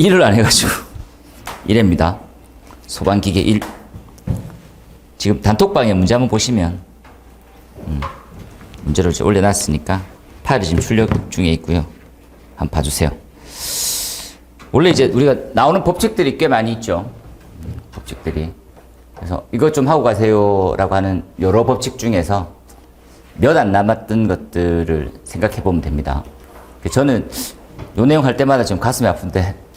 일을 안 해가지고 이랍니다. 소방기계 1. 지금 단톡방에 문제 한번 보시면 문제를 올려놨으니까 파일이 지금 출력 중에 있고요. 한번 봐주세요. 원래 이제 우리가 나오는 법칙들이 꽤 많이 있죠. 법칙들이. 그래서 이것 좀 하고 가세요라고 하는 여러 법칙 중에서 몇 안 남았던 것들을 생각해 보면 됩니다. 저는 요 내용 할 때마다 지금 가슴이 아픈데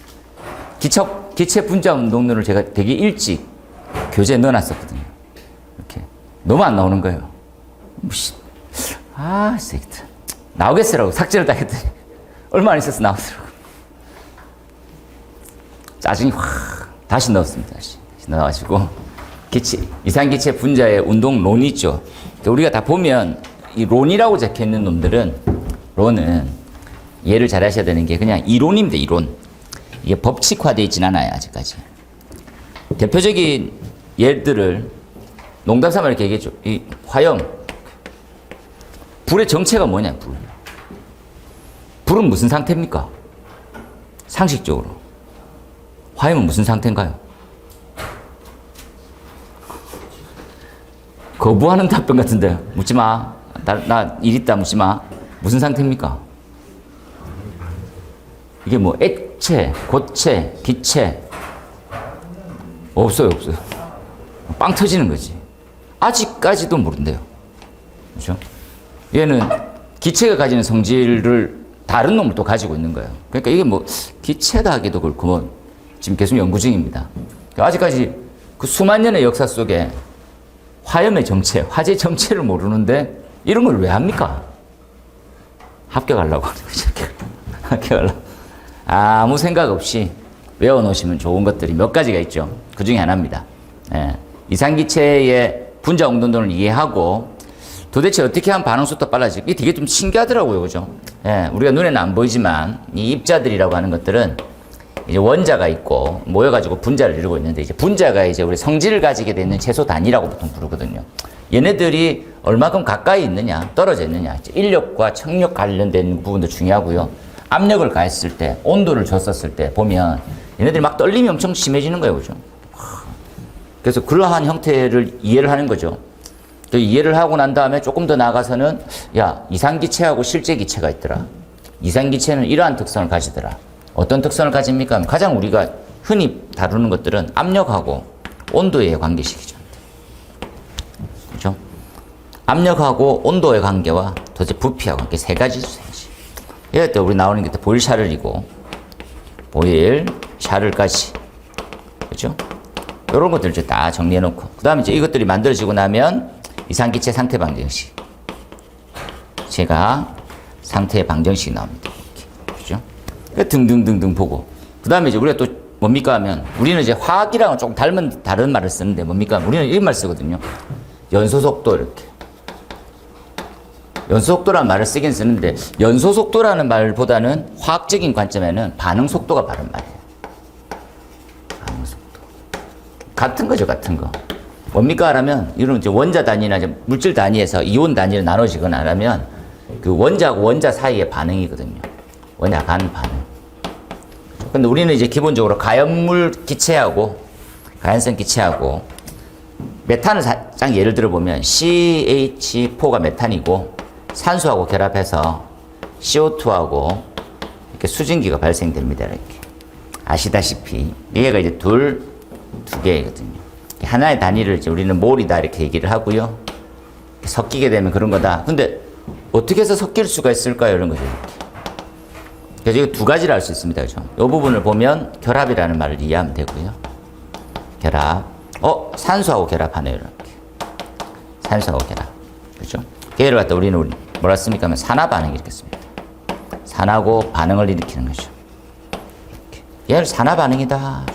기체 분자 운동론을 제가 되게 일찍 교재에 넣어놨었거든요. 이렇게 너무 안 나오는 거예요. 아, 새끼들 나오겠어라고 삭제를 다 했더니 얼마 안 있어서 나오더라고. 짜증이 확 다시 넣었습니다. 다시 넣어가지고 이산기체 분자의 운동론이 있죠. 우리가 다 보면 이 론이라고 적혀있는 놈들은 론은 이해를 잘 하셔야 되는 게 그냥 이론입니다. 이론. 이게 법칙화되어 있진 않아요. 아직까지. 대표적인 예들을 농담삼아 이렇게 얘기했죠. 이 화염. 불의 정체가 뭐냐. 불은 무슨 상태입니까? 상식적으로. 화염은 무슨 상태인가요? 거부하는 답변 같은데 묻지 마. 나 일 있다 묻지 마. 무슨 상태입니까? 이게 뭐 액체, 고체, 기체 없어요. 빵 터지는 거지. 아직까지도 모른대요. 그렇죠? 얘는 기체가 가지는 성질을 다른 놈을 또 가지고 있는 거예요. 그러니까 이게 뭐 기체다 하기도 그렇고 뭐 지금 계속 연구 중입니다. 아직까지 그 수만 년의 역사 속에 화염의 정체, 화재 정체를 모르는데 이런 걸 왜 합니까? 합격하려고 하는 거죠. 합격하려고. 아무 생각 없이 외워놓으시면 좋은 것들이 몇 가지가 있죠. 그 중에 하나입니다. 예. 이산기체의 분자 운동론을 이해하고 도대체 어떻게 하면 반응 속도가 빨라질까? 이게 되게 좀 신기하더라고요. 그죠? 예. 우리가 눈에는 안 보이지만 이 입자들이라고 하는 것들은 이제 원자가 있고 모여가지고 분자를 이루고 있는데 이제 분자가 이제 우리 성질을 가지게 되는 최소 단위라고 보통 부르거든요. 얘네들이 얼마큼 가까이 있느냐, 떨어져 있느냐, 인력과 청력 관련된 부분도 중요하고요. 압력을 가했을 때, 온도를 줬었을 때 보면 얘네들이 막 떨림이 엄청 심해지는 거예요. 그죠? 그래서 그러한 형태를 이해를 하는 거죠. 또 이해를 하고 난 다음에 조금 더 나아가서는 야, 이산기체하고 실제기체가 있더라. 이산기체는 이러한 특성을 가지더라. 어떤 특성을 가집니까? 가장 우리가 흔히 다루는 것들은 압력하고 온도의 관계식이죠. 그렇죠? 압력하고 온도의 관계와 도대체 부피하고 관계 세 가지죠. 이럴 때 우리 나오는 게 보일 샤를이고 보일 샤를까지. 그렇죠? 이런 것들을 이제 다 정리해 놓고 그 다음에 이제 이것들이 만들어지고 나면 이산기체 상태 방정식. 제가 상태 방정식이 나옵니다. 그렇죠? 등등등등 보고 그 다음에 이제 우리가 또 뭡니까 하면 우리는 이제 화학이랑은 조금 다른 말을 쓰는데 뭡니까 하면 우리는 이런 말 쓰거든요. 연소속도 이렇게. 연소속도라는 말을 쓰긴 쓰는데 연소속도라는 말보다는 화학적인 관점에는 반응속도가 바른 말이에요. 반응속도. 같은 거죠. 같은 거. 뭡니까 하면 이런 이제 원자 단위나 이제 물질 단위에서 이온 단위로 나눠지거나 하면 그 원자하고 원자 사이의 반응이거든요. 원자 간 반응. 근데 우리는 이제 기본적으로 가연물 기체하고 가연성 기체하고 메탄을 딱 예를 들어 보면 CH4가 메탄이고 산소하고 결합해서 CO2하고 이렇게 수증기가 발생됩니다. 이렇게 아시다시피 얘가 이제 두 개거든요. 하나의 단위를 이제 우리는 몰이다 이렇게 얘기를 하고요. 섞이게 되면 그런 거다. 근데 어떻게 해서 섞일 수가 있을까요? 이런 거죠. 이렇게. 그래서 이거 두 가지를 알 수 있습니다. 그죠? 이 부분을 보면 결합이라는 말을 이해하면 되고요. 결합. 산소하고 결합하네요. 이렇게. 산소하고 결합. 그죠? 얘를 갖다 우리는 뭐라 씁니까? 하면 산화 반응 이렇게 씁니다. 산하고 반응을 일으키는 거죠. 이렇게. 얘를 산화 반응이다.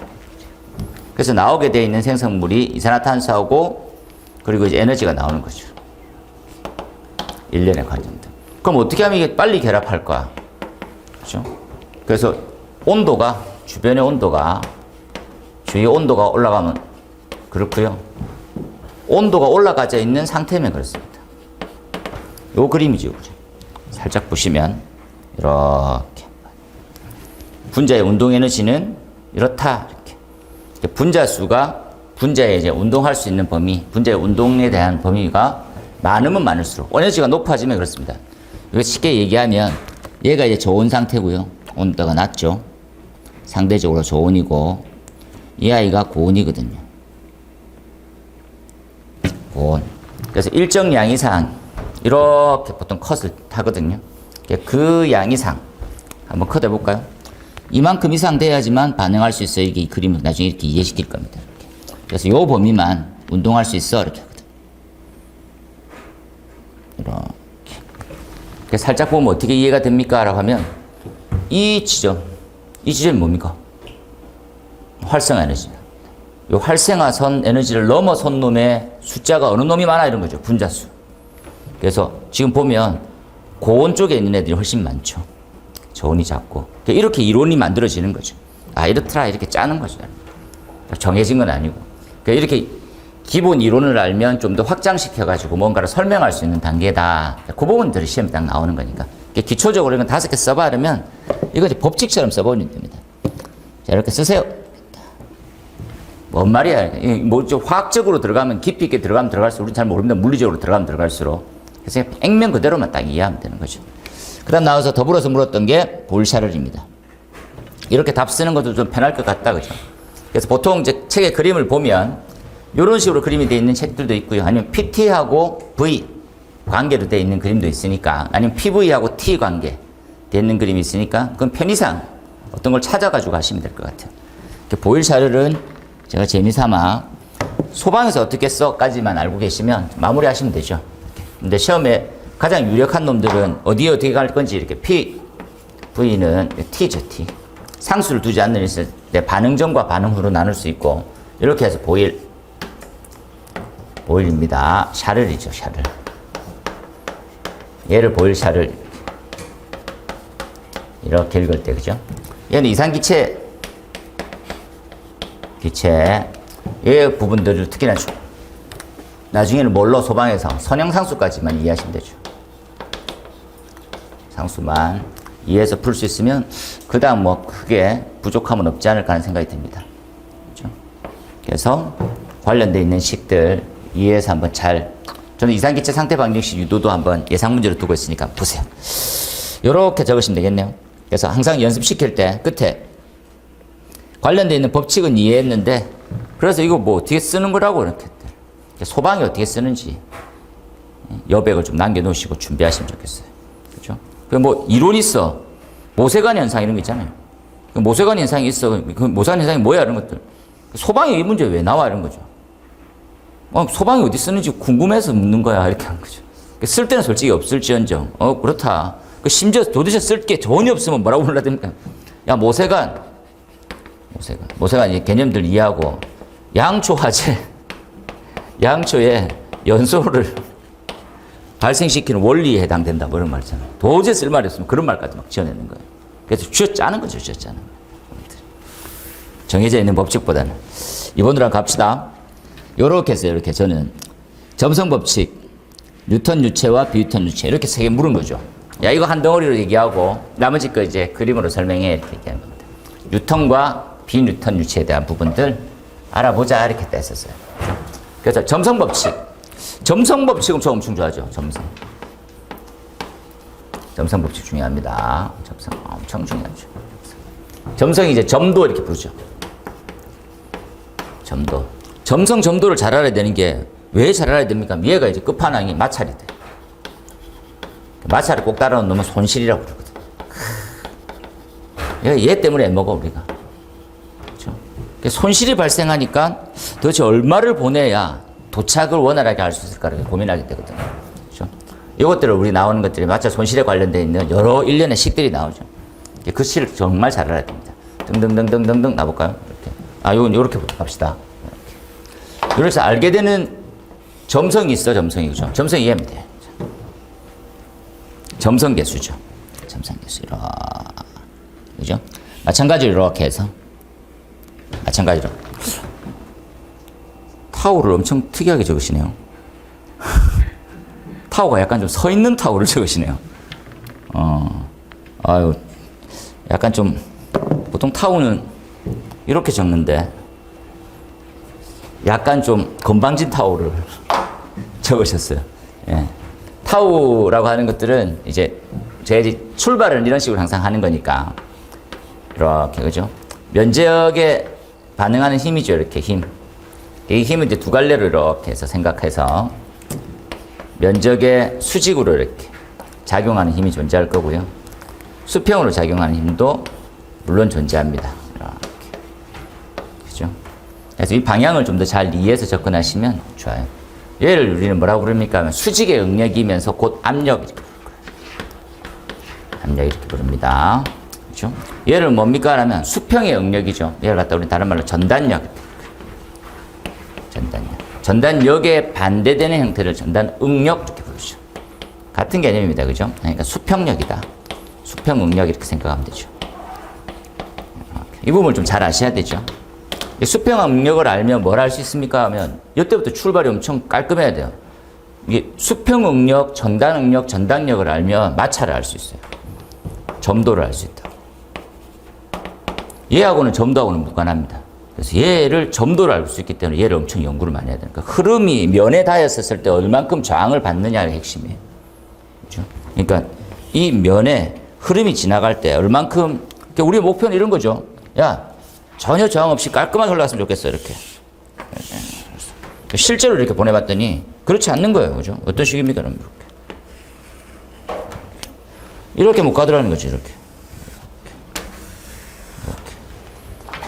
그래서 나오게 되어 있는 생성물이 이산화탄소하고 그리고 이제 에너지가 나오는 거죠. 일련의 과정들. 그럼 어떻게 하면 이게 빨리 결합할까? 그렇죠? 그래서 온도가 주변의 온도가 주위 온도가 올라가면 그렇고요. 온도가 올라가져 있는 상태면 그렇습니다. 요 그림이죠. 살짝 보시면 이렇게 분자의 운동 에너지는 이렇다. 이렇게. 분자수가 분자의 이제 운동할 수 있는 범위, 분자의 운동에 대한 범위가 많으면 많을수록 에너지가 높아지면 그렇습니다. 이거 쉽게 얘기하면 얘가 이제 저온 상태고요. 온도가 낮죠. 상대적으로 저온이고 이 아이가 고온이거든요. 고온. 그래서 일정 양 이상 이렇게 보통 컷을 타거든요. 그 양 이상 한번 컷 해볼까요? 이만큼 이상 돼야지만 반응할 수 있어요. 이게 이 그림을 나중에 이렇게 이해시킬 겁니다. 이렇게. 그래서 요 범위만 운동할 수 있어 이렇게 하거든. 이렇게. 살짝 보면 어떻게 이해가 됩니까? 라고 하면 이 지점이 뭡니까? 활성화 에너지입니다. 이 활성화선 에너지를 넘어선 놈의 숫자가 어느 놈이 많아 이런 거죠. 분자수. 그래서 지금 보면 고온 쪽에 있는 애들이 훨씬 많죠. 저온이 작고. 이렇게 이론이 만들어지는 거죠. 아, 이렇더라. 이렇게 짜는 거죠. 정해진 건 아니고. 이렇게 기본 이론을 알면 좀 더 확장시켜가지고 뭔가를 설명할 수 있는 단계다. 그 부분들이 시험에 딱 나오는 거니까. 기초적으로 이건 5개 써봐르면 이거 이제 법칙처럼 써버리면 됩니다. 자, 이렇게 쓰세요. 뭔 말이야. 뭐 좀 화학적으로 들어가면 깊이 있게 들어가면 들어갈수록 우리는 잘 모릅니다. 물리적으로 들어가면 들어갈수록. 그래서 액면 그대로만 딱 이해하면 되는 거죠. 그 다음 나와서 더불어서 물었던 게 볼샤를입니다. 이렇게 답 쓰는 것도 좀 편할 것 같다. 그죠? 그래서 보통 이제 책의 그림을 보면 이런 식으로 그림이 되어 있는 책들도 있고요. 아니면 PT하고 V 관계로 되어 있는 그림도 있으니까 아니면 PV하고 T 관계 되어 있는 그림이 있으니까 그건 편의상 어떤 걸 찾아가지고 하시면 될 것 같아요. 보일샤를은 제가 재미삼아 소방에서 어떻게 써까지만 알고 계시면 마무리하시면 되죠. 근데 시험에 가장 유력한 놈들은 어디에 어떻게 갈 건지 이렇게 P, V는 T죠, T. 상수를 두지 않는 있을 때 반응 전과 반응 후로 나눌 수 있고 이렇게 해서 보일입니다. 샤를이죠, 샤를. 얘를 보일샤를 이렇게 읽을 때, 그죠? 얘는 이산기체, 이 부분들을 특히나 나중에는 뭘로 소방에서 선형상수까지만 이해하시면 되죠. 상수만 이해해서 풀 수 있으면 그 다음 뭐 크게 부족함은 없지 않을까 하는 생각이 듭니다. 그렇죠? 그래서 관련되어 있는 식들 이해해서 한번 저는 이산기체 상태 방정식 유도도 한번 예상 문제로 두고 있으니까 보세요. 이렇게 적으시면 되겠네요. 그래서 항상 연습시킬 때 끝에 관련되어 있는 법칙은 이해했는데 그래서 이거 뭐 어떻게 쓰는 거라고 이렇게 소방이 어떻게 쓰는지 여백을 좀 남겨놓으시고 준비하시면 좋겠어요. 그렇죠? 뭐 이론 있어. 모세관 현상 이런 거 있잖아요. 모세관 현상이 있어. 그 모세관 현상이 뭐야 이런 것들. 소방이 이 문제 왜 나와 이런 거죠. 소방이 어디 쓰는지 궁금해서 묻는 거야 이렇게 하는 거죠. 쓸 때는 솔직히 없을지언정 그렇다. 심지어 도대체 쓸 게 전혀 없으면 뭐라고 불러야 됩니까? 야 모세관 이제 개념들 이해하고 양초화재 양초의 연소를 발생시키는 원리에 해당된다 뭐 이런 말 있잖아요. 도저히 쓸 말이 없으면 그런 말까지 막 지어내는 거예요. 그래서 쥐어짜는 거죠. 쥐어짜는 거예요. 정해져 있는 법칙보다는 이번으로 한번 갑시다. 요렇게 해서 이렇게 저는 점성 법칙, 뉴턴 유체와 비뉴턴 유체 이렇게 세 개 물은 거죠. 야 이거 한 덩어리로 얘기하고 나머지 거 이제 그림으로 설명해 이렇게 얘기하는 겁니다. 뉴턴과 비뉴턴 유체에 대한 부분들 알아보자 이렇게 뗐었어요. 그래서 점성 법칙, 점성 법칙은 저 엄청 좋아하죠. 점성 법칙 중요합니다. 점성 엄청 중요하죠. 점성이 이제 점도 이렇게 부르죠. 점도. 점성 점도를 잘 알아야 되는 게 왜 잘 알아야 됩니까? 얘가 이제 끝판왕이 마찰이 돼. 마찰을 꼭 따라오는 놈은 손실이라고 그러거든. 얘 때문에 애먹어 우리가. 그렇죠? 손실이 발생하니까 도대체 얼마를 보내야 도착을 원활하게 할 수 있을까를 고민하게 되거든요. 그렇죠? 이것들을 우리 나오는 것들이 마찰 손실에 관련되어 있는 여러 일련의 식들이 나오죠. 그 시를 정말 잘 알아야 됩니다. 등등등등등등 나볼까요? 이렇게. 요건 요렇게부터 갑시다. 이렇게 해서 알게 되는 점성이 있어, 점성이. 그죠? 점성 이해하면 돼. 점성계수죠. 점성계수. 이렇게. 그죠? 마찬가지로 이렇게 해서. 마찬가지로. 타오를 엄청 특이하게 적으시네요. 타오가 약간 좀 서 있는 타오를 적으시네요. 약간 좀 보통 타우는 이렇게 적는데 약간 좀 건방진 타우를 적으셨어요. 예. 타우라고 하는 것들은 이제 제가 출발은 이런 식으로 항상 하는 거니까 이렇게 그죠? 면적에 반응하는 힘이죠. 이렇게 힘. 이 힘은 이제 두 갈래로 이렇게 해서 생각해서 면적의 수직으로 이렇게 작용하는 힘이 존재할 거고요. 수평으로 작용하는 힘도 물론 존재합니다. 이렇게. 그죠? 그래서 이 방향을 좀 더 잘 이해해서 접근하시면 좋아요. 얘를 우리는 뭐라고 부릅니까? 하면 수직의 응력이면서 곧 압력. 압력 이렇게 부릅니다. 그죠? 얘를 뭡니까? 하면 수평의 응력이죠. 얘를 갖다 우리 다른 말로 전단력. 전단력에 반대되는 형태를 전단응력 이렇게 부르죠. 같은 개념입니다. 그죠? 그러니까 수평력이다. 수평응력 이렇게 생각하면 되죠. 이 부분을 좀 잘 아셔야 되죠. 수평응력을 알면 뭘 할 수 있습니까? 하면 이때부터 출발이 엄청 깔끔해야 돼요. 이게 수평응력, 전단응력, 전단력을 알면 마찰을 알 수 있어요. 점도를 알 수 있다. 얘하고는 점도하고는 무관합니다. 그래서 얘를 점도를 알 수 있기 때문에 얘를 엄청 연구를 많이 해야 되니까 흐름이 면에 닿았을 때 얼만큼 저항을 받느냐가 핵심이에요. 그렇죠? 그러니까 이 면에 흐름이 지나갈 때 얼만큼 그러니까 우리 목표는 이런 거죠. 야 전혀 저항 없이 깔끔하게 흘러갔으면 좋겠어 이렇게. 실제로 이렇게 보내봤더니 그렇지 않는 거예요. 그죠? 어떤 식입니까? 그럼 이렇게 못 가더라는 거지 이렇게.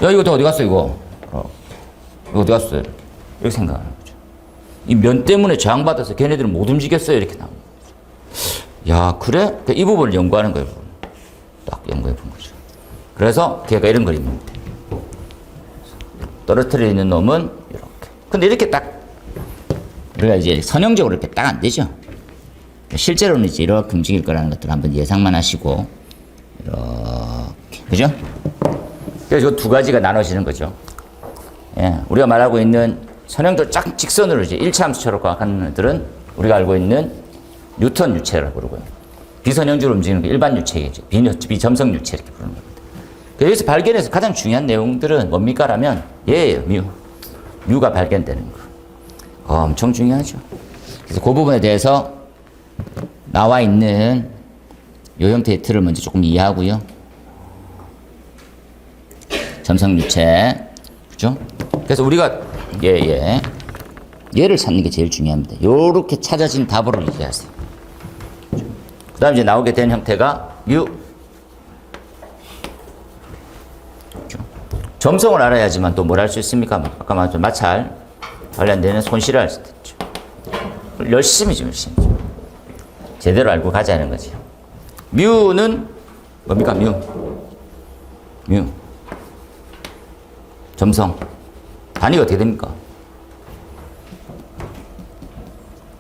야, 이거 다 어디 갔어, 이거? 이거 어디 갔어? 이렇게 생각하는 거죠. 이 면 때문에 저항받아서 걔네들은 못 움직였어요. 이렇게 나오는 거죠. 야, 그래? 이 부분을 연구하는 거예요. 딱 연구해 본 거죠. 그래서 걔가 이런 그림입니다. 떨어뜨려 있는 놈은 이렇게. 근데 이렇게 딱, 우리가 이제 선형적으로 이렇게 딱 안 되죠. 실제로는 이제 이렇게 움직일 거라는 것들을 한번 예상만 하시고, 이렇게. 그죠? 그래서 두 가지가 나눠지는 거죠. 예, 우리가 말하고 있는 선형도 쫙 직선으로 이제 일차 함수처럼 하는 애들은 우리가 알고 있는 뉴턴 유체라고 그러고요. 비선형적으로 움직이는 게 일반 유체이죠. 비점성 유체 이렇게 부르는 겁니다. 여기서 발견해서 가장 중요한 내용들은 뭡니까? 라면 얘예요. 뮤가 발견되는 거. 엄청 중요하죠. 그래서 그 부분에 대해서 나와 있는 이 형태의 틀을 먼저 조금 이해하고요. 점성유체, 그죠? 그래서 우리가 얘를 찾는 게 제일 중요합니다. 요렇게 찾아진 답으로 이해하세요. 그 다음 이제 나오게 된 형태가 뮤. 그죠? 점성을 알아야지만 또 뭘 할 수 있습니까? 아까 말했던 마찰 관련되는 손실을 알 수 있죠. 열심히 좀 열심히. 제대로 알고 가자는 거지. 뮤는 뭡니까? 뮤. 점성. 단위가 어떻게 됩니까?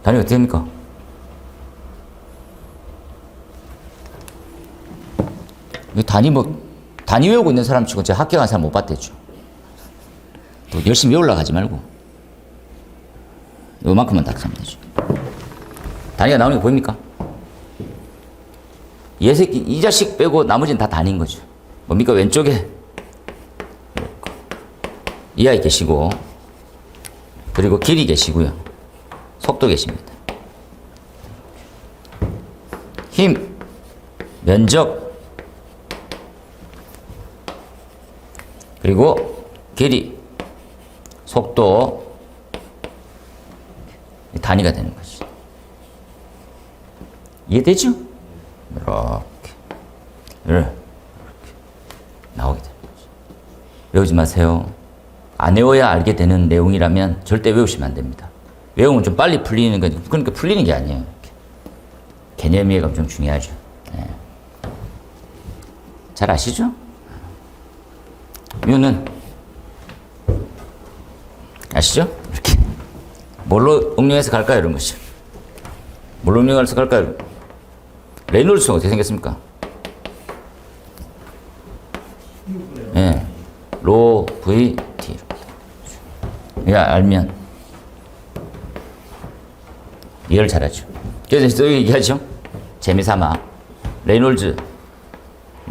단위가 어떻게 됩니까? 단위 외우고 있는 사람 치고 제가 합격한 사람 못 봤댔죠. 또 열심히 외우려고 하지 말고. 요만큼만 딱 하면 되죠. 단위가 나오는 게 보입니까? 이 자식 빼고 나머지는 다 단위인 거죠. 뭡니까? 왼쪽에 이 아이 계시고, 그리고 길이 계시고요. 속도 계십니다. 힘, 면적, 그리고 길이, 속도, 단위가 되는 거죠. 이해되죠? 이렇게 나오게 되는 거죠. 외우지 마세요. 안 외워야 알게 되는 내용이라면 절대 외우시면 안 됩니다. 외우면 좀 빨리 풀리는 건, 그러니까 풀리는 게 아니에요. 이렇게. 개념 이해가 엄청 중요하죠. 네. 잘 아시죠? 뮤는 아시죠? 이렇게. 뭘로 응용해서 갈까요? 이런 것이죠. 뭘로 응용해서 갈까요? 레이놀즈는 어떻게 생겼습니까? 예. 로, V, T. 야, 알면 이해를 잘하죠. 그래서 또 얘기하죠. 재미삼아. 레이놀즈.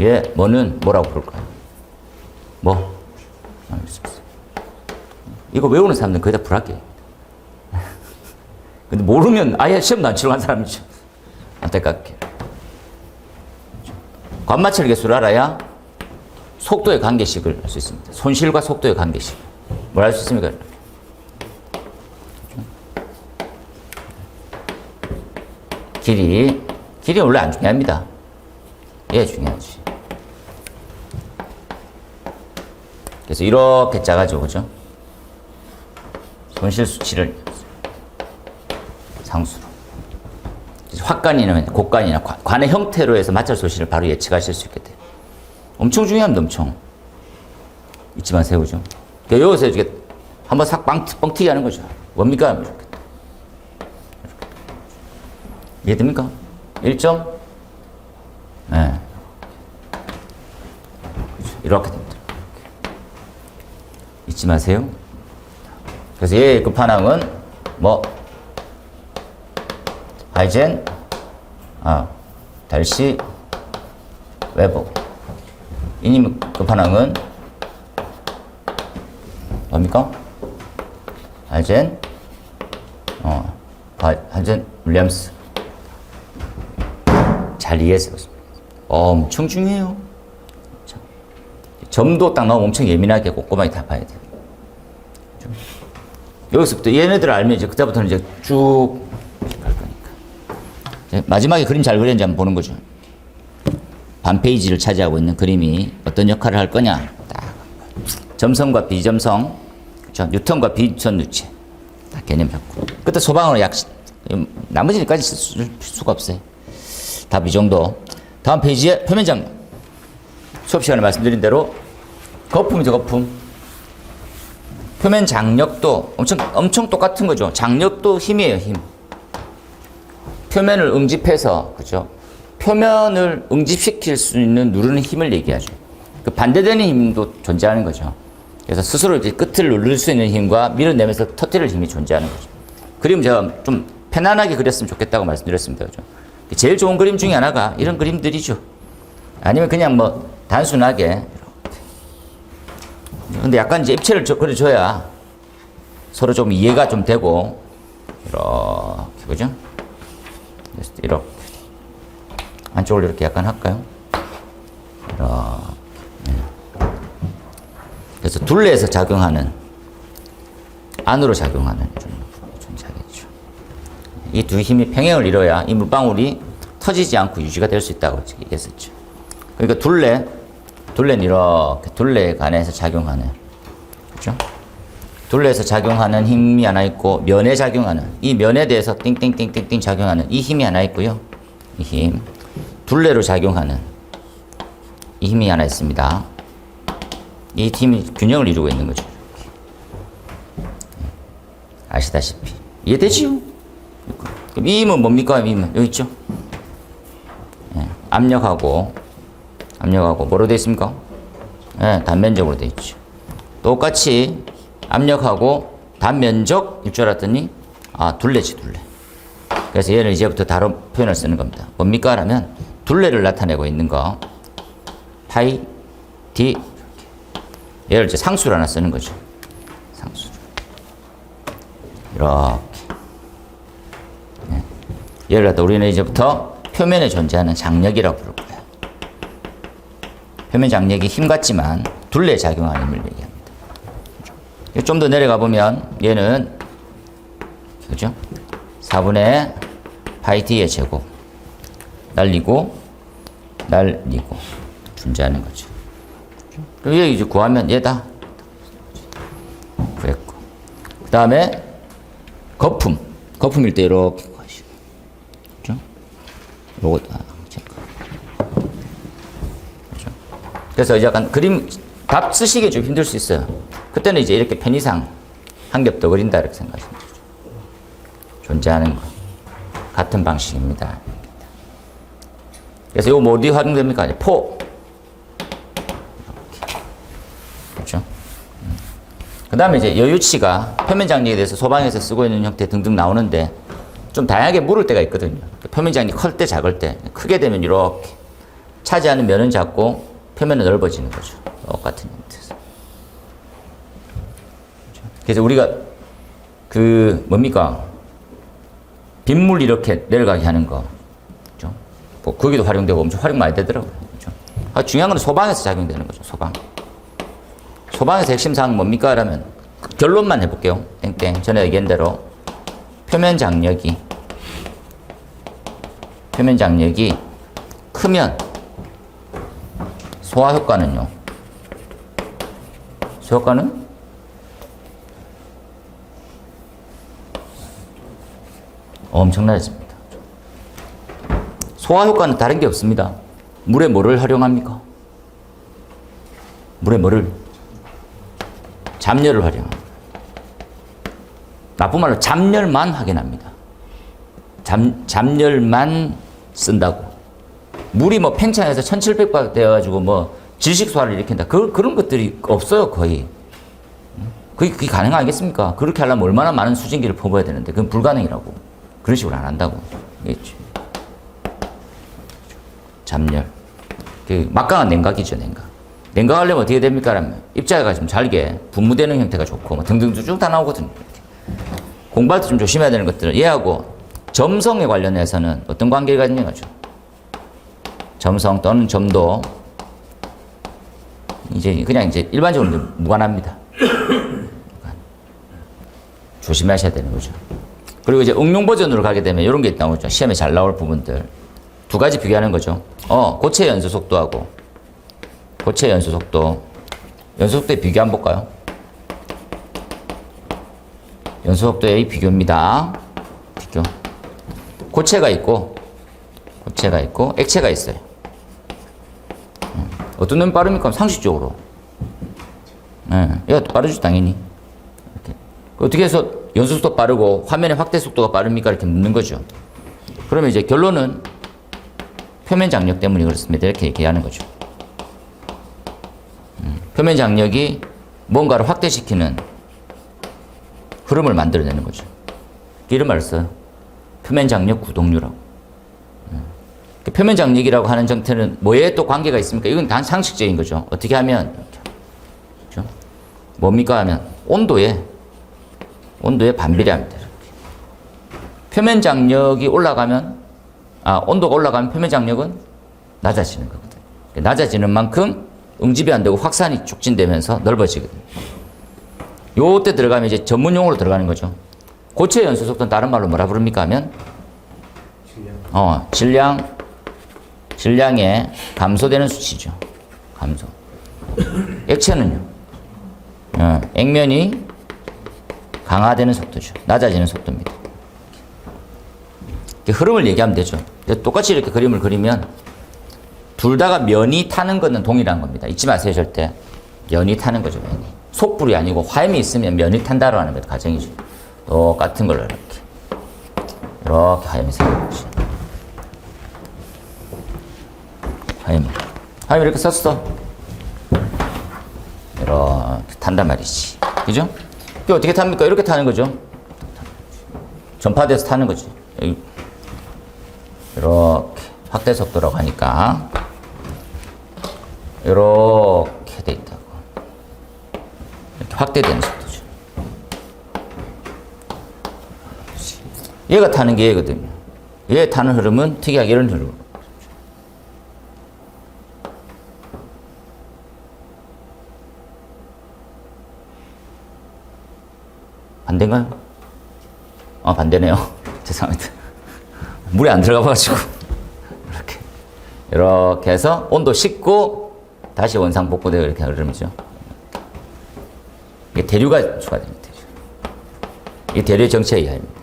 얘, 뭐는 뭐라고 부를까요? 뭐? 이거 외우는 사람들은 거의 다 불합격. 근데 모르면 아예 시험도 안 치러 간 사람이죠. 안타깝게. 관마철 개수를 알아야 속도의 관계식을 알 수 있습니다. 손실과 속도의 관계식. 뭘 알 수 있습니까? 길이 원래 안 중요합니다. 얘 중요하지. 그래서 이렇게 짜가지고, 그죠? 손실 수치를 상수로. 확관이나 곡관이나 관의 형태로 해서 마찰 소실을 바로 예측하실 수 있게 돼요. 엄청 중요합니다, 엄청. 잊지 마세요, 그죠? 여기서 이렇게 한번 싹 뻥튀기 하는 거죠. 뭡니까? 이렇게. 이해됩니까? 1점? 네. 이렇게 됩니다. 잊지 마세요. 그래서 얘의 끝판왕은 뭐? 하이젠, 달시, 웨버. 이님 끝판왕은 뭡니까? 하이젠, 하이젠, 윌리엄스. 잘 이해했어요. 엄청 중요해요. 점도 딱 나오면 엄청 예민하게 꼼꼼하게 다 봐야 돼요. 여기서부터 얘네들을 알면 이제 그때부터는 이제 쭉 갈 거니까. 마지막에 그림 잘 그렸는지 한번 보는 거죠. 반 페이지를 차지하고 있는 그림이 어떤 역할을 할 거냐. 딱. 점성과 비점성, 그렇죠? 뉴턴과 비뉴턴 누체. 딱 개념 잡고. 그때 소방으로 나머지까지 쓸 수가 없어요. 답 이 정도. 다음 페이지에 표면장. 수업 시간에 말씀드린 대로 거품이죠, 거품. 표면 장력도 엄청 똑같은 거죠. 장력도 힘이에요, 힘. 표면을 응집해서, 그죠? 표면을 응집시킬 수 있는 누르는 힘을 얘기하죠. 그 반대되는 힘도 존재하는 거죠. 그래서 스스로 이제 끝을 누를 수 있는 힘과 밀어내면서 터뜨릴 힘이 존재하는 거죠. 그림 제가 좀 편안하게 그렸으면 좋겠다고 말씀드렸습니다, 그죠? 제일 좋은 그림 중에 하나가 이런 그림들이죠. 아니면 그냥 뭐 단순하게 이렇게. 근데 약간 이제 입체를 그려줘야 서로 좀 이해가 좀 되고 이렇게, 그죠? 이렇게 안쪽을 이렇게 약간 할까요? 이렇게. 그래서 둘레에서 작용하는, 안으로 작용하는 존재하겠죠. 이 두 힘이 평행을 이뤄야 이 물방울이 터지지 않고 유지가 될 수 있다고 얘기했었죠. 그러니까 둘레는 이렇게 둘레에 관해서 작용하는, 그죠? 둘레에서 작용하는 힘이 하나 있고, 면에 작용하는, 이 면에 대해서 띵띵띵띵띵 작용하는 이 힘이 하나 있고요. 이 힘. 둘레로 작용하는 이 힘이 하나 있습니다. 이 힘이 균형을 이루고 있는 거죠. 아시다시피. 이해되지요? 그럼 이 힘은 뭡니까? 이 힘은 여기 있죠? 압력하고 뭐로 되어 있습니까? 단면적으로 되어 있죠. 똑같이 압력하고 단면적일 줄 알았더니 둘레지, 둘레. 그래서 얘를 이제부터 다른 표현을 쓰는 겁니다. 뭡니까? 라면 둘레를 나타내고 있는 거 파이 D 얘를 이제 상수로 하나 쓰는 거죠. 상수로. 이렇게. 얘를 갖다 우리는 이제부터 표면에 존재하는 장력이라고 부를 거예요. 표면 장력이 힘 같지만 둘레에 작용하는 힘을 얘기합니다. 좀 더 내려가 보면 얘는, 그죠? 4분의 파이 D의 제곱. 날리고 존재하는 거죠. 그럼 얘 이제 구하면 얘다. 구했고. 그 다음에 거품일 때 이렇게 구하시고. 그죠? 요거, 체크. 그죠? 그래서 이제 약간 그림, 답 쓰시기 좀 힘들 수 있어요. 그때는 이제 이렇게 편의상 한 겹 더 그린다 이렇게 생각하시면 되죠. 존재하는 거. 같은 방식입니다. 그래서 이거 뭐 어디 활용됩니까? 포. 이렇게. 그렇죠? 그 다음에 이제 여유치가 표면 장력에 대해서 소방에서 쓰고 있는 형태 등등 나오는데 좀 다양하게 물을 때가 있거든요. 표면 장력이 클 때 작을 때 크게 되면 이렇게 차지하는 면은 작고 표면은 넓어지는 거죠. 똑같은 형태에서. 그래서 우리가 그 뭡니까? 빗물 이렇게 내려가게 하는 거. 그죠? 뭐 거기도 활용되고 엄청 활용 많이 되더라고요. 그죠? 중요한 건 소방에서 작용되는 거죠. 소방. 소방에서 핵심 사항 뭡니까? 라면 결론만 해볼게요. 땡땡. 전에 얘기한 대로 표면 장력이 크면 소화 효과는요. 소효과는 엄청나집니다. 소화 효과는 다른 게 없습니다. 물에 뭐를 활용합니까? 물에 뭐를? 잡열을 활용합니다. 나쁜 말로 잡열만 확인합니다. 잡열만 쓴다고. 물이 뭐 팽창해서 1700박 되어가지고 뭐 질식 소화를 일으킨다. 그런 것들이 없어요, 거의. 그게 가능하겠습니까? 그렇게 하려면 얼마나 많은 수증기를 퍼부어야 되는데, 그건 불가능이라고. 그런 식으로 안 한다고. 알겠죠? 잡열. 막강한 냉각이죠, 냉각. 냉각하려면 어떻게 됩니까? 라면 입자가 좀 잘게 분무되는 형태가 좋고, 뭐 등등 쭉 다 나오거든요. 이렇게. 공부할 때 좀 조심해야 되는 것들은 얘하고 점성에 관련해서는 어떤 관계가 있는 거죠? 점성 또는 점도. 그냥 일반적으로 무관합니다. 조심하셔야 되는 거죠. 그리고 이제 응용 버전으로 가게 되면 이런 게 나오죠. 시험에 잘 나올 부분들. 두 가지 비교하는 거죠. 고체 연소 속도하고 고체 연소 속도. 연소 속도의 비교 한번 볼까요? 연소 속도의 비교입니다. 비교. 고체가 있고 액체가 있어요. 어떤 놈이 빠릅니까? 상식적으로. 얘가 빠르죠, 당연히. 이렇게. 어떻게 해서 연소 속도 빠르고 화면의 확대 속도가 빠릅니까? 이렇게 묻는 거죠. 그러면 이제 결론은 표면 장력 때문에 그렇습니다. 이렇게 얘기하는 거죠. 표면 장력이 뭔가를 확대시키는 흐름을 만들어내는 거죠. 이런 말을 써요. 표면 장력 구동류라고. 표면 장력이라고 하는 정태는 뭐에 또 관계가 있습니까? 이건 단 상식적인 거죠. 어떻게 하면, 그렇죠? 뭡니까 하면 온도에 반비례합니다. 이렇게. 표면 장력이 올라가면, 온도가 올라가면 표면 장력은 낮아지는 거거든요. 낮아지는 만큼 응집이 안 되고 확산이 촉진되면서 넓어지거든요. 요때 들어가면 이제 전문 용어로 들어가는 거죠. 고체 연소 속도는 다른 말로 뭐라 부릅니까 하면 질량의 감소되는 수치죠. 감소. 액체는요. 액면이 강화되는 속도죠. 낮아지는 속도입니다. 흐름을 얘기하면 되죠. 똑같이 이렇게 그림을 그리면 둘 다가 면이 타는 것은 동일한 겁니다. 잊지 마세요, 절대. 면이 타는 거죠, 면이. 속불이 아니고 화염이 있으면 면이 탄다라는 것 가정이죠. 똑같은 걸로 이렇게 화염이 생기는 거죠. 화염이 이렇게 썼어. 이렇게 탄단 말이지. 그죠? 이게 어떻게 탑니까? 이렇게 타는 거죠. 전파돼서 타는 거지. 이렇게 확대 속도라고 하니까 이렇게 돼 있다고. 이렇게 확대되는 속도죠. 얘가 타는 게 얘거든요. 얘 타는 흐름은 특이하게 이런 흐름. 반대인가요? 반대네요. 죄송합니다. 물에 안 들어가 봐가지고. 이렇게 해서 온도 식고 다시 원상 복구되고 이렇게 흐름이죠. 이게 대류가 추가됩니다. 이게 대류의 정체의 이하입니다.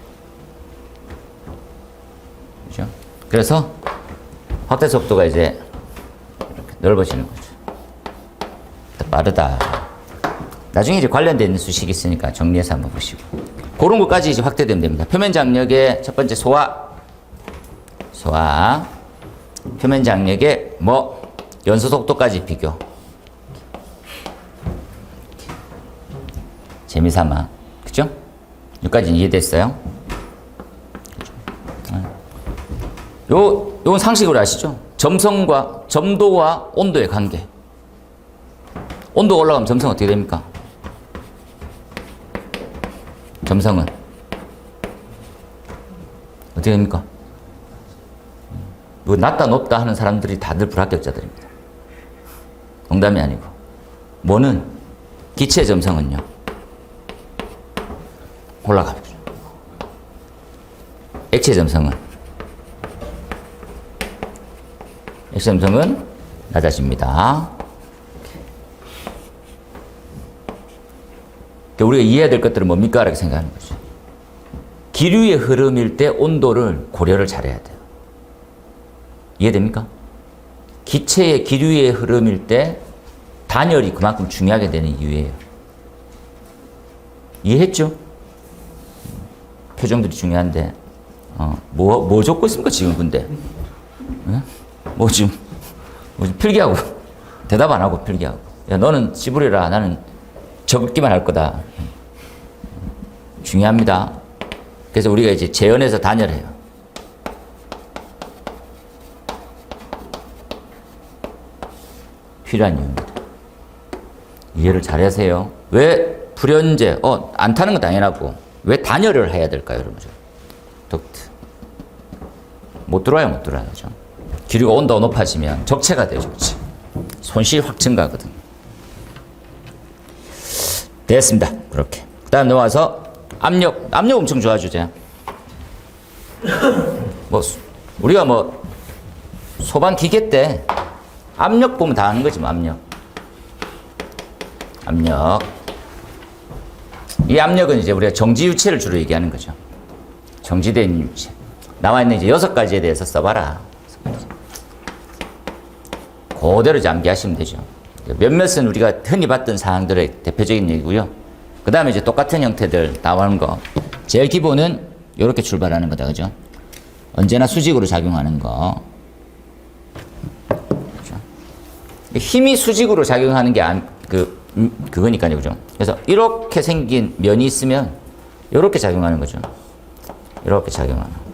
그렇죠? 그래서 확대 속도가 이제 이렇게 넓어지는 거죠. 빠르다. 나중에 이제 관련된 있는 수식이 있으니까 정리해서 한번 보시고. 그런 것까지 이제 확대되면 됩니다. 표면 장력의 첫 번째 소화. 표면 장력의 연소 속도까지 비교. 재미삼아. 그죠? 여기까지 이해됐어요? 요건 상식으로 아시죠? 점도와 온도의 관계. 온도가 올라가면 점성 어떻게 됩니까? 점성은 어떻게 됩니까? 뭐 낮다 높다 하는 사람들이 다들 불합격자들입니다. 농담이 아니고. 뭐는 기체 점성은요 올라가죠. 액체 점성은 낮아집니다. 우리가 이해해야 될 것들은 뭡니까? 라고 생각하는 거죠. 기류의 흐름일 때 온도를 고려를 잘해야 돼요. 이해됩니까? 기체의 기류의 흐름일 때 단열이 그만큼 중요하게 되는 이유예요. 이해했죠? 표정들이 중요한데 뭐 적고 있습니까 지금 근데? 뭐 지금 필기하고 대답 안 하고 필기하고. 야 너는 씹으리라 나는 적기만 할 거다. 중요합니다. 그래서 우리가 이제 재현해서 단열해요. 필요한 이유입니다. 이해를 잘 하세요. 왜 불연제, 안 타는 건 당연하고, 왜 단열을 해야 될까요, 여러분? 덕트. 못 들어와요. 그죠? 기류가 온도가 높아지면 적체가 되죠. 그치? 손실이 확 증가하거든요. 됐습니다. 그렇게. 그 다음 넘어와서 압력 엄청 좋아지죠. 우리가 소방 기계 때 압력 보면 다 아는 거지, 압력. 이 압력은 이제 우리가 정지 유체를 주로 얘기하는 거죠. 정지된 유체. 나와 있는 이제 6가지에 대해서 써봐라. 그대로 암기하시면 되죠. 몇몇은 우리가 흔히 봤던 사항들의 대표적인 얘기고요. 그 다음에 이제 똑같은 형태들 나오는 거. 제일 기본은 이렇게 출발하는 거다, 그죠? 언제나 수직으로 작용하는 거. 그렇죠? 힘이 수직으로 작용하는 게 그거니까요, 그죠? 그래서 이렇게 생긴 면이 있으면 이렇게 작용하는 거죠. 이렇게 작용하는 거.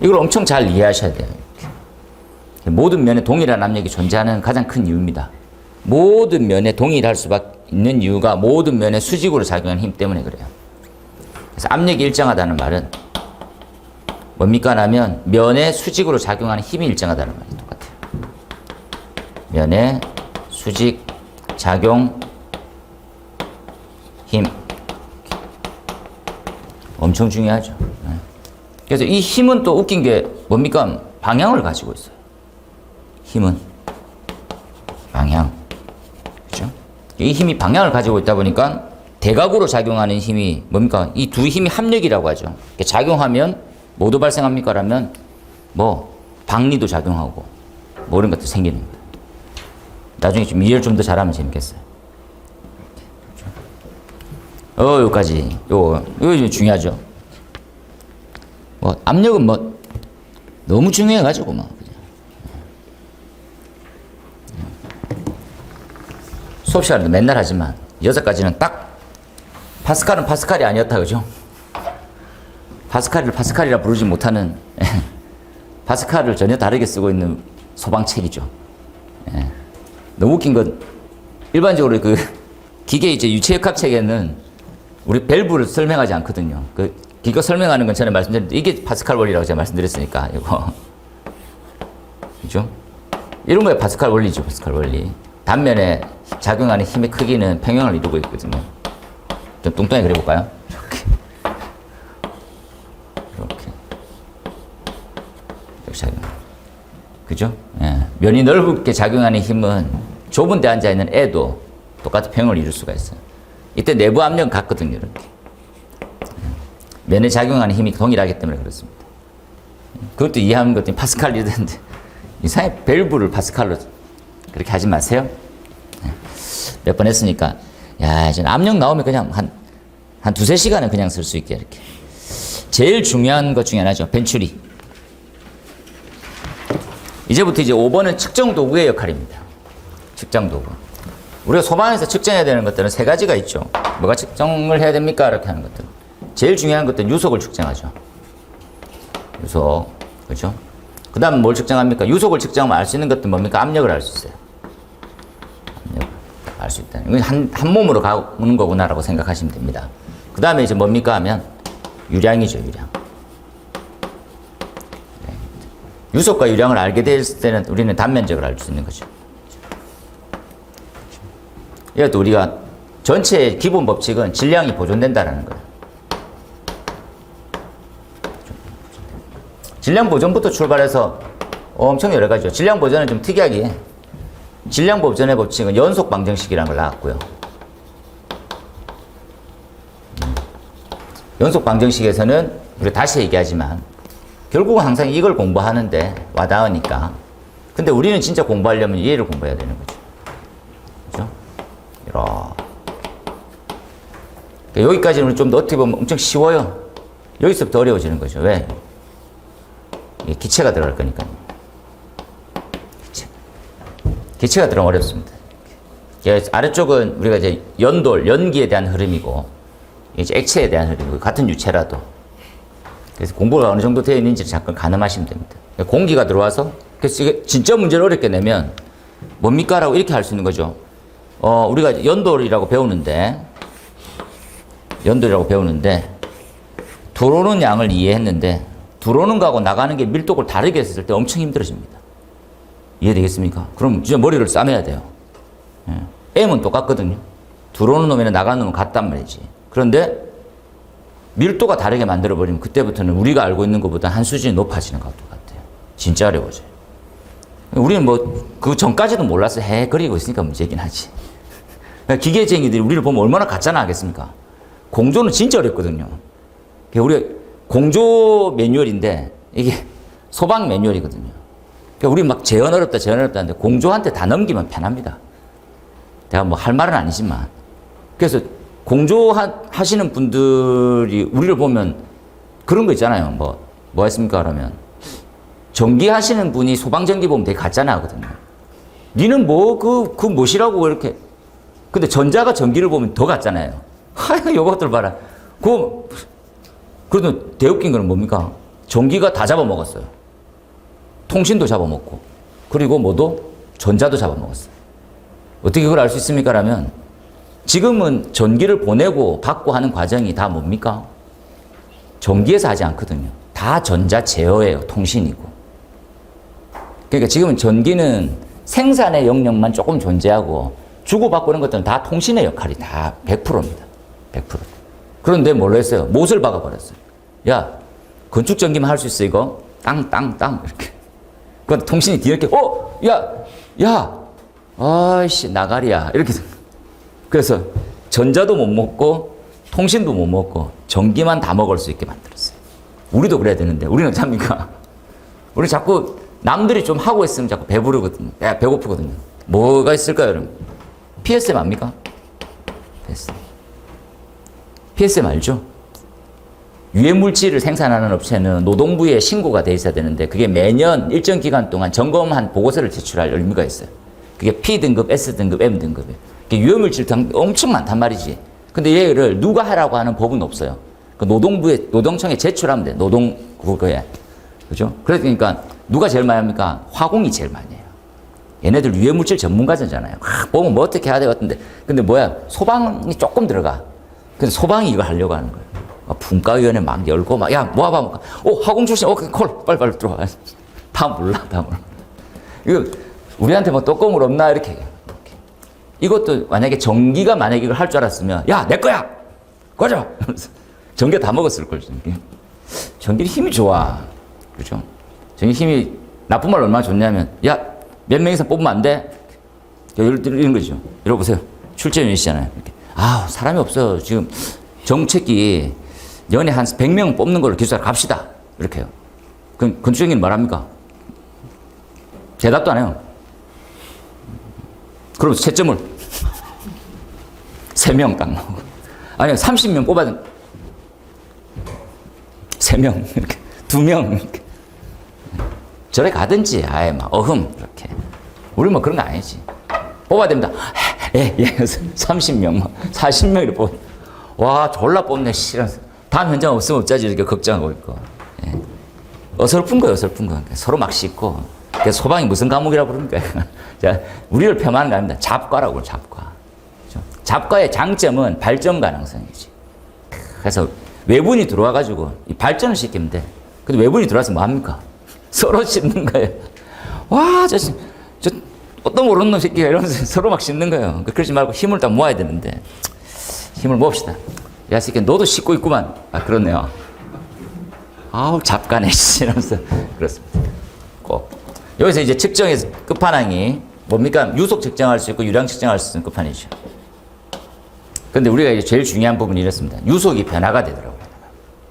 이걸 엄청 잘 이해하셔야 돼요. 이렇게. 모든 면에 동일한 압력이 존재하는 가장 큰 이유입니다. 모든 면에 동일할 수밖에 있는 이유가 모든 면에 수직으로 작용하는 힘 때문에 그래요. 그래서 압력이 일정하다는 말은 뭡니까? 하면 면에 수직으로 작용하는 힘이 일정하다는 말이 똑같아요. 면에 수직 작용 힘 엄청 중요하죠. 그래서 이 힘은 또 웃긴 게 뭡니까? 방향을 가지고 있어요. 힘은 방향. 그죠? 이 힘이 방향을 가지고 있다 보니까 대각으로 작용하는 힘이 뭡니까? 이 두 힘이 합력이라고 하죠. 작용하면 뭐도 발생합니까? 라면 방리도 작용하고 이런 것도 생기는 거예요. 나중에 좀 이해를 좀 더 잘하면 재밌겠어요. 여기까지. 이거 중요하죠. 압력은 너무 중요해가지고 수업 시간에도 맨날 하지만 6가지는 딱 파스칼은 파스칼이 아니었다, 그죠? 파스칼을 파스칼이라 부르지 못하는 파스칼을 전혀 다르게 쓰고 있는 소방책이죠. 너무 웃긴 건 일반적으로 기계 이제 유체역학 책에는 우리 밸브를 설명하지 않거든요. 기계 설명하는 건 전에 말씀드렸는데 이게 파스칼 원리라고 제가 말씀드렸으니까 이거 그죠? 이런 거에 파스칼 원리죠. 파스칼 원리. 단면에 작용하는 힘의 크기는 평형을 이루고 있거든요. 좀 뚱뚱하게 그려볼까요? 이렇게 작용. 그죠? 면이 넓게 작용하는 힘은 좁은 데 앉아있는 애도 똑같은 평형을 이룰 수가 있어요. 이때 내부 압력은 같거든요. 이렇게. 면에 작용하는 힘이 동일하기 때문에 그렇습니다. 그것도 이해하는 것도 파스칼이 되는데 이상하게 밸브를 파스칼로 그렇게 하지 마세요. 몇 번 했으니까 이제 압력 나오면 그냥 한 두세 시간은 그냥 쓸 수 있게 이렇게. 제일 중요한 것 중에 하나죠. 벤츄리. 이제부터 이제 5번은 측정 도구의 역할입니다. 측정 도구. 우리가 소방에서 측정해야 되는 것들은 3가지가 있죠. 뭐가 측정을 해야 됩니까? 이렇게 하는 것들. 제일 중요한 것들은 유속을 측정하죠. 유속. 그렇죠? 그 다음 뭘 측정합니까? 유속을 측정하면 알 수 있는 것들은 뭡니까? 압력을 알 수 있어요. 압력을 알 갈 수 있다. 이건 한 몸으로 가는 거구나라고 생각하시면 됩니다. 그 다음에 이제 뭡니까 하면 유량이죠, 유량. 유속과 유량을 알게 됐을 때는 우리는 단면적을 알 수 있는 거죠. 이것도 우리가 전체의 기본 법칙은 질량이 보존된다는 거예요. 질량 보존부터 출발해서 엄청 여러 가지죠. 질량 보존은 좀 특이하게 질량 보존의 법칙은 연속 방정식이라는 걸 나왔고요. 연속 방정식에서는 우리가 다시 얘기하지만 결국은 항상 이걸 공부하는데 와닿으니까. 근데 우리는 진짜 공부하려면 얘를 공부해야 되는 거죠. 그죠? 이렇게. 여기까지는 우리 좀 더 어떻게 보면 엄청 쉬워요. 여기서부터 어려워지는 거죠. 왜? 기체가 들어갈 거니까요. 기체가 들어가면 어렵습니다. 아래쪽은 우리가 이제 연돌, 연기에 대한 흐름이고, 이제 액체에 대한 흐름이고, 같은 유체라도. 그래서 공부가 어느 정도 되어 있는지 잠깐 가늠하시면 됩니다. 공기가 들어와서, 그래서 이게 진짜 문제를 어렵게 내면, 뭡니까? 라고 이렇게 할 수 있는 거죠. 우리가 연돌이라고 배우는데, 들어오는 양을 이해했는데, 들어오는 거하고 나가는 게 밀도를 다르게 했을 때 엄청 힘들어집니다. 이해되겠습니까? 그럼 진짜 머리를 싸매야 돼요. M은 똑같거든요. 들어오는 놈이나 나가는 놈은 같단 말이지. 그런데 밀도가 다르게 만들어버리면 그때부터는 우리가 알고 있는 것보다 한 수준이 높아지는 것도 같아요. 진짜 어려워져요. 우리는 뭐 그 전까지도 몰라서 그리고 있으니까 문제긴 하지. 그러니까 기계쟁이들이 우리를 보면 얼마나 가짜나 하겠습니까? 공조는 진짜 어렵거든요. 우리가 공조 매뉴얼인데 이게 소방 매뉴얼이거든요. 그러니까 우리 막 재현 어렵다 하는데 공조한테 다 넘기면 편합니다. 내가 뭐 할 말은 아니지만. 그래서 공조 하시는 분들이 우리를 보면 그런 거 있잖아요. 뭐 했습니까? 그러면 전기 하시는 분이 소방전기 보면 되게 가짜나 하거든요. 니는 그 뭐시라고 이렇게. 근데 전자가 전기를 보면 더 가짜나요. 요것들 봐라. 그래도 대웃긴 거는 뭡니까? 전기가 다 잡아먹었어요. 통신도 잡아먹고, 그리고 뭐도 전자도 잡아먹었어요. 어떻게 그걸 알 수 있습니까? 라면, 지금은 전기를 보내고 받고 하는 과정이 다 뭡니까? 전기에서 하지 않거든요. 다 전자 제어예요. 통신이고. 그러니까 지금은 전기는 생산의 영역만 조금 존재하고, 주고받고 이런 것들은 다 통신의 역할이 다 100%입니다. 100%. 그런데 뭘로 했어요? 못을 박아버렸어요. 야, 건축 전기만 할 수 있어, 이거? 땅, 이렇게. 그건 통신이 뒤늦게, 아이씨, 나가리야. 이렇게. 그래서 전자도 못 먹고, 통신도 못 먹고, 전기만 다 먹을 수 있게 만들었어요. 우리도 그래야 되는데, 우리는 참니까? 우리 자꾸 남들이 좀 하고 있으면 자꾸 배부르거든요. 배고프거든요. 뭐가 있을까요, 여러분? PSM 압니까? PSM 알죠? 유해물질을 생산하는 업체는 노동부에 신고가 돼 있어야 되는데 그게 매년 일정 기간 동안 점검한 보고서를 제출할 의무가 있어요. 그게 P등급, S등급, M등급이에요. 유해물질 엄청 많단 말이지. 근데 얘를 누가 하라고 하는 법은 없어요. 그 노동청에 제출하면 돼. 그거에. 그죠? 그러니까 누가 제일 많이 합니까? 화공이 제일 많이 해요. 얘네들 유해물질 전문가잖아요. 보면 뭐 어떻게 해야 될 것 같은데. 근데 소방이 조금 들어가. 근데 소방이 이거 하려고 하는 거예요. 분과위원회 막 열고 모아봐. 화공 출신, 콜, 빨리 들어와. 다 몰라. 이거, 우리한테 뭐 떡고물 없나? 이렇게. 이것도 만약에 전기가 이걸 할 줄 알았으면, 내 거야! 꺼져! 전기 다 먹었을 걸, 전기 힘이 좋아. 그죠? 전기 힘이, 나쁜 말 얼마나 좋냐면, 몇 명 이상 뽑으면 안 돼? 이런 거죠. 이러고 보세요. 출제위원이시잖아요. 이렇게. 사람이 없어. 지금 정책이 연에 한 100명 뽑는 걸로 기술하러 갑시다. 이렇게 해요. 그럼 건축적인 말합니까? 대답도 안 해요. 그럼 채점을 3명 딱 나오고. 아니요, 30명 뽑아야 돼. 3명, 이렇게. 2명, 이렇게. 저래 가든지, 이렇게. 우리 그런 거 아니지. 뽑아야 됩니다. 30명, 40명 이렇게 뽑아. 와, 졸라 뽑네, 싫어. 다음 현장 없으면 어쩌지, 이렇게 걱정하고 있고. 어설픈 거예요. 서로 막 씻고. 소방이 무슨 과목이라고 부릅니까? 자, 우리를 폄하하는 거 아닙니다. 잡과라고, 잡과. 잡과의 장점은 발전 가능성이지. 그래서 외분이 들어와가지고 이 발전을 시키면 돼. 근데 외분이 들어와서 뭐 합니까? 서로 씹는 거예요. 와, 저 또 모르는 놈 새끼가 이러면서 서로 막 씹는 거예요. 그러지 말고 힘을 다 모아야 되는데 힘을 모읍시다. 야, 새끼 너도 씹고 있구만. 아, 그렇네요. 아우, 잡가네 이러면서 그렇습니다. 꼭 여기서 이제 측정의 끝판왕이 뭡니까? 유속 측정할 수 있고 유량 측정할 수 있는 끝판이죠. 근데 우리가 이제 제일 중요한 부분이 이렇습니다. 유속이 변화가 되더라고요.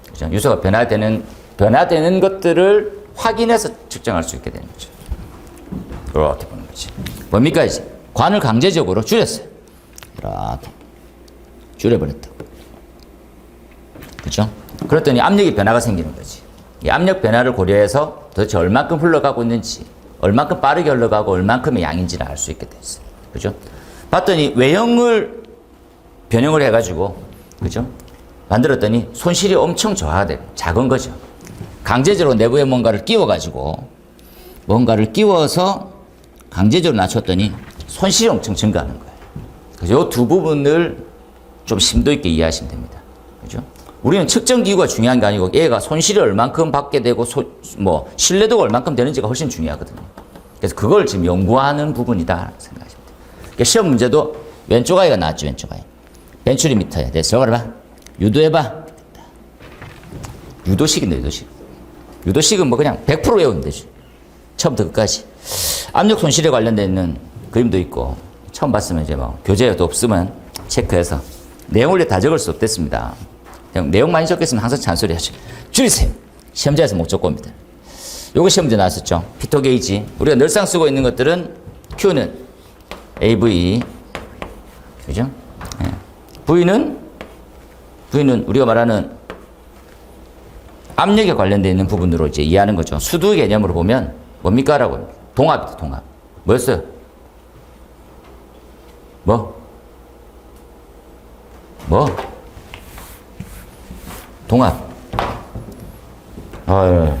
그죠? 유속이 변화되는 것들을 확인해서 측정할 수 있게 되는 거죠. 이렇게 보는 거지. 뭡니까? 이제 관을 강제적으로 줄였어요. 이렇게 줄여버렸다고. 그죠? 그랬더니 압력의 변화가 생기는 거지. 이 압력 변화를 고려해서 도대체 얼만큼 흘러가고 있는지, 얼만큼 빠르게 흘러가고 얼만큼의 양인지를 알 수 있게 됐어요. 그죠? 봤더니 외형을 변형을 해가지고, 그죠? 만들었더니 손실이 엄청 저하되고 작은 거죠. 강제적으로 내부에 뭔가를 끼워가지고, 뭔가를 끼워서 강제적으로 낮췄더니 손실이 엄청 증가하는 거예요. 그래서 이 두 부분을 좀 심도 있게 이해하시면 됩니다. 그죠? 우리는 측정 기구가 중요한 게 아니고 얘가 손실이 얼만큼 받게 되고 신뢰도가 얼만큼 되는지가 훨씬 중요하거든요. 그래서 그걸 지금 연구하는 부분이다 생각하시면 돼요. 그러니까 시험 문제도 왼쪽 아이가 나왔죠. 왼쪽 아이. 벤츄리미터야. 됐어. 저거를 봐. 유도해봐. 유도식인데 유도식. 유도식은 뭐 그냥 100% 외우면 되지. 처음부터 끝까지. 압력 손실에 관련되어 있는 그림도 있고 처음 봤으면 이제 뭐 교재도 없으면 체크해서 내용을 다 적을 수 없댔습니다. 그냥 내용 많이 적겠으면 항상 잔소리 하죠. 줄이세요. 시험지에서 못 적고 옵니다. 요거 시험 문제 나왔었죠. 피토 게이지. 우리가 늘상 쓰고 있는 것들은 Q는 AV. 그죠? 네. V는 우리가 말하는 압력에 관련되어 있는 부분으로 이제 이해하는 거죠. 수두 개념으로 보면 뭡니까? 라고 합니다. 동압이다, 동압. 뭐였어요? 뭐? 동압.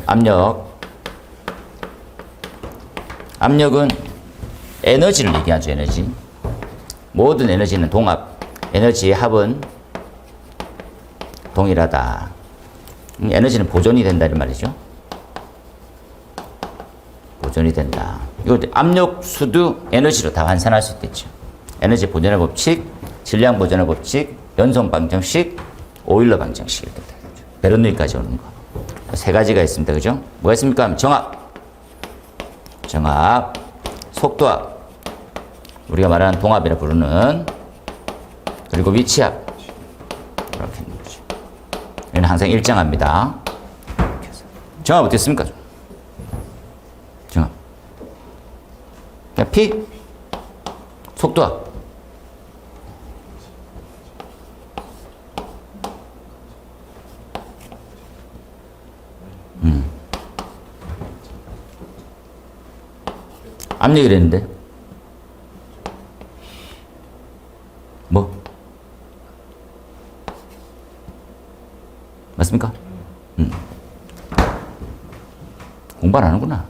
압력. 압력은 에너지를 얘기하죠, 에너지. 모든 에너지는 동압. 에너지의 합은 동일하다. 에너지는 보존이 된다, 이 말이죠. 보존이 된다. 이거 압력, 수두, 에너지로 다 환산할 수 있겠죠. 에너지 보존의 법칙, 질량 보존의 법칙, 연속 방정식, 오일러 방정식 이렇게 되겠죠. 베르누이까지 오는 거. 세 가지가 있습니다. 그죠? 뭐가 있습니까? 정압, 속도압, 우리가 말하는 동압이라 부르는, 그리고 위치압. 이렇게 있는 거죠. 얘는 항상 일정합니다. 정압 어떻게 씁니까? 정압. 그냥 P, 속도압. 압력이랬는데 뭐? 맞습니까? 공부 안 하는구나.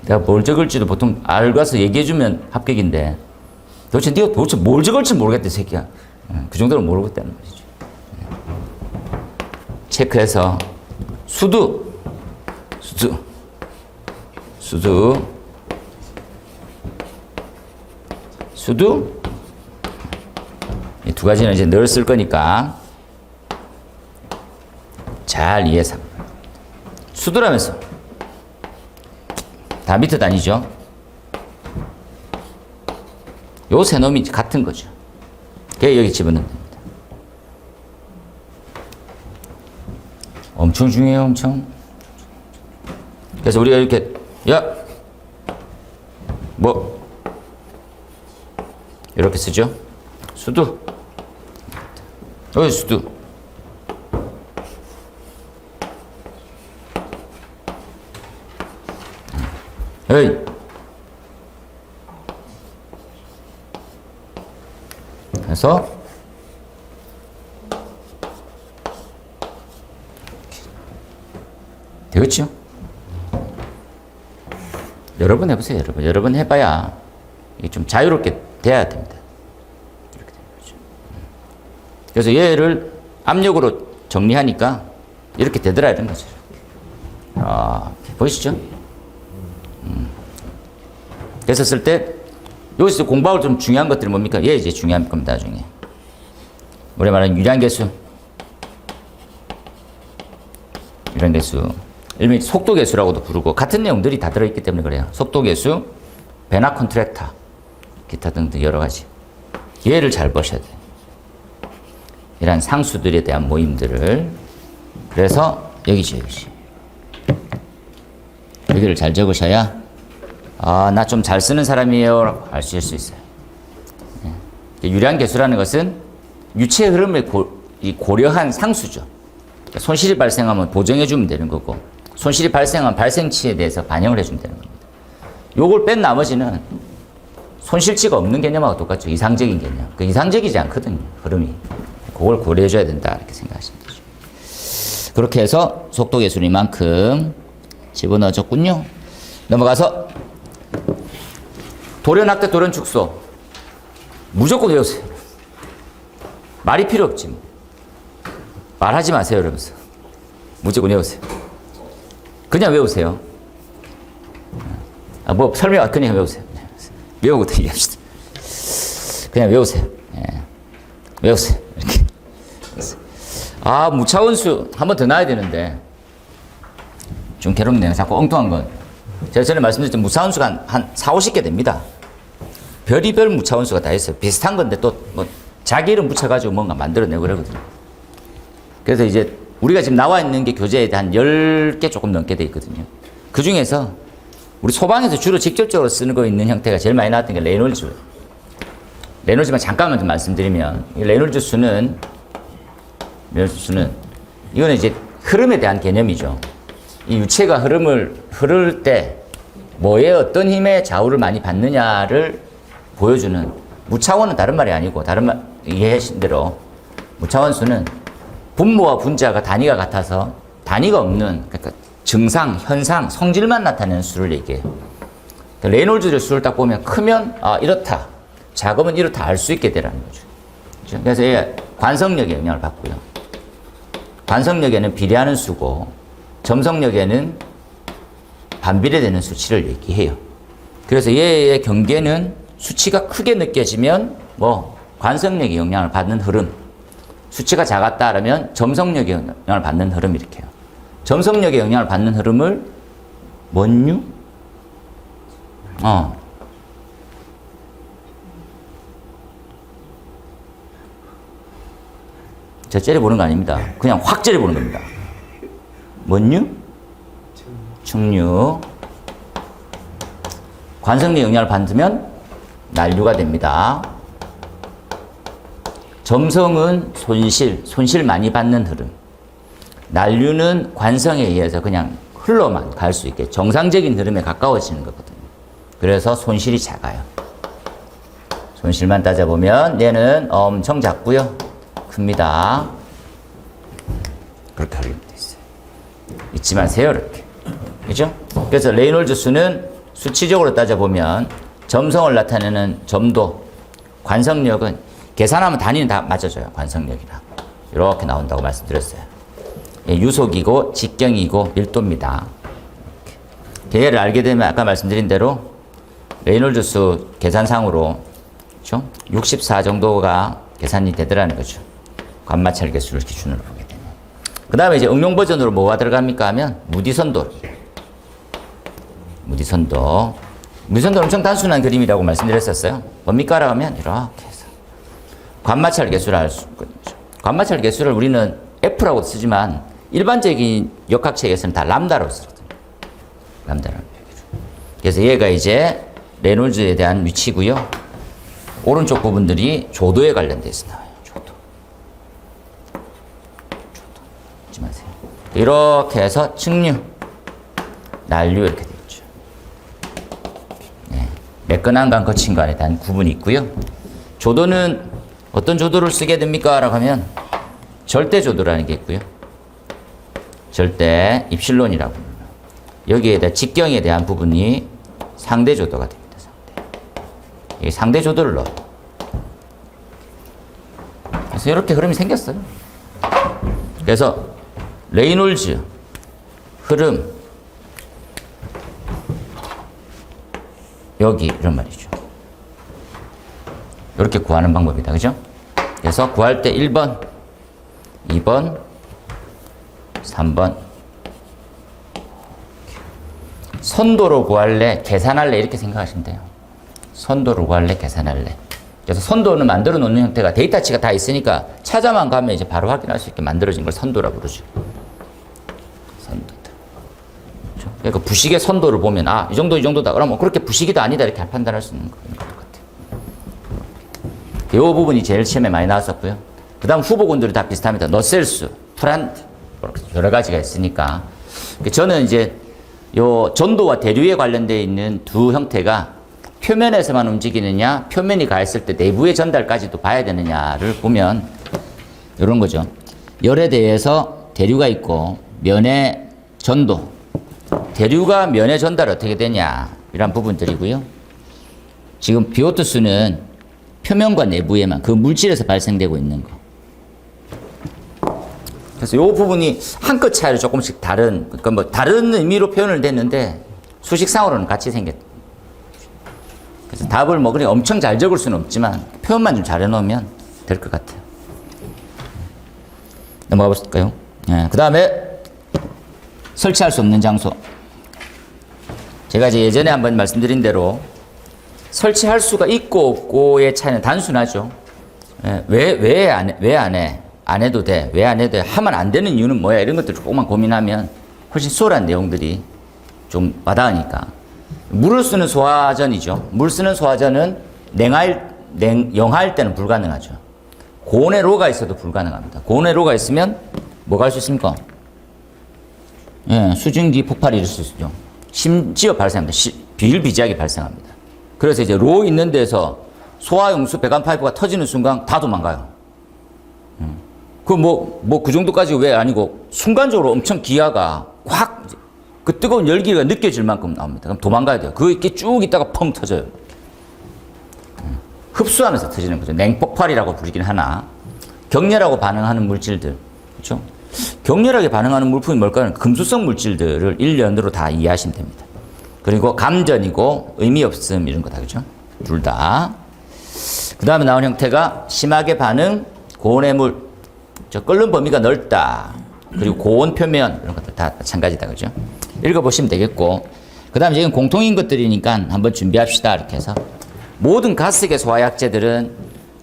내가 뭘 적을지도 보통 알고서 얘기해주면 합격인데 도대체 네가 뭘 적을지 모르겠대 새끼야. 그 정도로 모르고 있다는 말이죠. 체크해서 수두 이 두 가지는 이제 늘 쓸 거니까 잘 이해해서 수두라면서 다 밑에 다니죠. 요 세 놈이 같은 거죠. 걔 여기 집어넣으면 됩니다. 엄청 중요해요, 엄청. 그래서 우리가 이렇게 이렇게 쓰죠. 수두. 여기 수두. 여기. 그래서 되겠죠? 여러 번 해보세요, 여러분. 여러 번 해봐야 이게 좀 자유롭게 돼야 됩니다. 그래서 얘를 압력으로 정리하니까 이렇게 되더라 이런 거죠. 보이시죠? 그래서 쓸 때 여기서 공부할 좀 중요한 것들이 뭡니까? 얘 이제 중요한 겁니다. 나중에 우리 말하는 유량계수, 일명 속도계수라고도 부르고 같은 내용들이 다 들어있기 때문에 그래요. 속도계수, 베나 컨트랙타, 기타 등등 여러 가지. 얘를 잘 보셔야 돼요. 이런 상수들에 대한 모임들을. 그래서 여기지. 여기를 잘 적으셔야 나 좀 잘 쓰는 사람이에요 아실 수 있어요. 유량계수라는 것은 유체 흐름을 고려한 상수죠. 손실이 발생하면 보정해주면 되는 거고, 손실이 발생한 발생치에 대해서 반영을 해주면 되는 겁니다. 요걸 뺀 나머지는 손실치가 없는 개념하고 똑같죠. 이상적인 개념. 그 이상적이지 않거든요. 흐름이. 그걸 고려해줘야 된다. 이렇게 생각하시면 되죠. 그렇게 해서 속도계수는 이만큼 집어넣어줬군요. 넘어가서 돌연합대 돌연축소. 무조건 외우세요. 말이 필요 없지. 말하지 마세요. 이러면서. 무조건 외우세요. 그냥 외우세요. 뭐 설명 그냥 외우세요. 외우고 얘기합시다. 그냥 외우세요. 외우세요. 이렇게. 무차원수 한 번 더 나와야 되는데 좀 괴롭네요. 자꾸 엉뚱한 건. 제가 전에 말씀드렸던 무차원수가 한 4, 50개 됩니다. 별의별 무차원수가 다 있어요. 비슷한 건데 또 뭐 자기 이름 붙여가지고 뭔가 만들어내고 그러거든요. 그래서 이제 우리가 지금 나와 있는 게 교재에 한 10개 조금 넘게 돼 있거든요. 그 중에서 우리 소방에서 주로 직접적으로 쓰는 거 있는 형태가 제일 많이 나왔던 게 레놀즈. 레놀즈만 잠깐만 좀 말씀드리면, 이 레놀즈 수는 이거는 이제 흐름에 대한 개념이죠. 이 유체가 흐를 때 뭐에 어떤 힘의 좌우를 많이 받느냐를 보여주는, 무차원은 다른 말이 아니고, 이해하신 대로 무차원수는 분모와 분자가 단위가 같아서 단위가 없는, 그러니까 증상, 현상, 성질만 나타내는 수를 얘기해요. 그러니까 레놀즈의 수를 딱 보면 크면 이렇다, 작으면 이렇다 알 수 있게 되라는 거죠. 그렇죠? 그래서 얘가 관성력에 영향을 받고요. 관성력에는 비례하는 수고, 점성력에는 반비례되는 수치를 얘기해요. 그래서 얘의 경계는 수치가 크게 느껴지면 관성력에 영향을 받는 흐름, 수치가 작았다 그러면 점성력에 영향을 받는 흐름 이렇게 해요. 점성력에 영향을 받는 흐름을 뭔유? 제가 째려보는 거 아닙니다. 그냥 확 째려보는 겁니다. 뭔유? 충류. 관성력에 영향을 받으면 난류가 됩니다. 점성은 손실 많이 받는 흐름. 난류는 관성에 의해서 그냥 흘러만 갈 수 있게 정상적인 흐름에 가까워지는 거거든요. 그래서 손실이 작아요. 손실만 따져보면 얘는 엄청 작고요. 큽니다. 그렇게 알려져 있어요. 잊지 마세요. 이렇게. 그죠? 그래서 레이놀즈 수는 수치적으로 따져보면 점성을 나타내는 점도, 관성력은 계산하면 단위는 다 맞아져요. 관성력이랑. 이렇게 나온다고 말씀드렸어요. 유속이고 직경이고 밀도입니다. 얘를 알게 되면 아까 말씀드린 대로 레이놀즈 수 계산상으로 그렇죠? 64 정도가 계산이 되더라는 거죠. 관마찰 개수를 기준으로 보게 되면. 그 다음에 이제 응용 버전으로 뭐가 들어갑니까 하면 무디선도. 무디선도 엄청 단순한 그림이라고 말씀드렸었어요. 뭡니까? 라고 하면 이렇게 해서 관마찰 개수를 알 수 있거든요. 관마찰 개수를 우리는 F라고 쓰지만 일반적인 역학책에서는 다 람다라고 쓰거든요. 람다라는 얘기죠. 그래서 얘가 이제 레놀즈에 대한 위치고요. 오른쪽 부분들이 조도에 관련돼 있어 나와요. 조도. 잊지 마세요. 이렇게 해서 측류, 난류 이렇게 되어 있죠. 네. 매끈한 간, 거친 간에 대한 구분이 있고요. 조도는 어떤 조도를 쓰게 됩니까? 라고 하면 절대 조도라는 게 있고요. 절대 입실론이라고 합니다. 여기에 대한 직경에 대한 부분이 상대 조도가 됩니다. 상대 조도를 넣어요. 그래서 이렇게 흐름이 생겼어요. 그래서 레이놀즈 흐름 여기 이런 말이죠. 이렇게 구하는 방법이다. 그죠? 그래서 구할 때 1번, 2번, 3번 선도로 구할래, 계산할래 이렇게 생각하시면 돼요. 선도로 구할래, 계산할래. 그래서 선도는 만들어 놓는 형태가 데이터치가 다 있으니까 찾아만 가면 이제 바로 확인할 수 있게 만들어진 걸 선도라고 부르죠. 선도다. 그렇죠? 그러니까 부식의 선도를 보면 이 정도 이 정도다. 그러면 그렇게 부식이다 아니다 이렇게 판단할 수 있는 것 같아요. 이 부분이 제일 시험에 많이 나왔었고요. 그 다음 후보군들이 다 비슷합니다. 너셀수, 프란트 여러 가지가 있으니까 저는 이제 요 전도와 대류에 관련되어 있는 두 형태가 표면에서만 움직이느냐, 표면이 가했을 때 내부의 전달까지도 봐야 되느냐를 보면 이런 거죠. 열에 대해서 대류가 있고 면의 전도, 대류가 면의 전달 어떻게 되냐 이런 부분들이고요. 지금 비오투스는 표면과 내부에만 그 물질에서 발생되고 있는 거. 그래서 이 부분이 한 끗 차이로 조금씩 다른, 그러니까 뭐 다른 의미로 표현을 됐는데 수식상으로는 같이 생겼다. 그래서 답을 뭐 그래 엄청 잘 적을 수는 없지만 표현만 좀 잘 해놓으면 될 것 같아요. 넘어가 볼까요? 네, 그 다음에 설치할 수 없는 장소. 제가 이제 예전에 한번 말씀드린 대로 설치할 수가 있고 없고의 차이는 단순하죠. 네, 왜 안 해? 안 해도 돼. 왜 안 해도 돼? 하면 안 되는 이유는 뭐야? 이런 것들을 조금만 고민하면 훨씬 수월한 내용들이 좀 와닿으니까. 물을 쓰는 소화전이죠. 물 쓰는 소화전은 영하일 때는 불가능하죠. 고온의 로가 있어도 불가능합니다. 고온의 로가 있으면 뭐가 할 수 있습니까? 예, 수증기 폭발이 일어날 수 있죠. 심지어 발생합니다. 비일비재하게 발생합니다. 그래서 이제 로 있는 데서 소화용수 배관 파이프가 터지는 순간 다 도망가요. 그 정도까지 왜 아니고 순간적으로 엄청 기아가 확 그 뜨거운 열기가 느껴질 만큼 나옵니다. 그럼 도망가야 돼요. 그게 쭉 있다가 펑 터져요. 흡수하면서 터지는 거죠. 냉폭발이라고 부르긴 하나 격렬하고 반응하는 물질들, 그렇죠? 격렬하게 반응하는 물품이 뭘까요? 금수성 물질들을 일련으로 다 이해하시면 됩니다. 그리고 감전이고 의미 없음 이런 거다, 그렇죠? 둘 다. 그 다음에 나온 형태가 심하게 반응, 고온의 물, 끓는 범위가 넓다. 그리고 고온 표면 이런 것들 다 마찬가지다, 그렇죠? 읽어보시면 되겠고, 그 다음에 지금 공통인 것들이니까 한번 준비합시다 이렇게 해서 모든 가스계 소화약제들은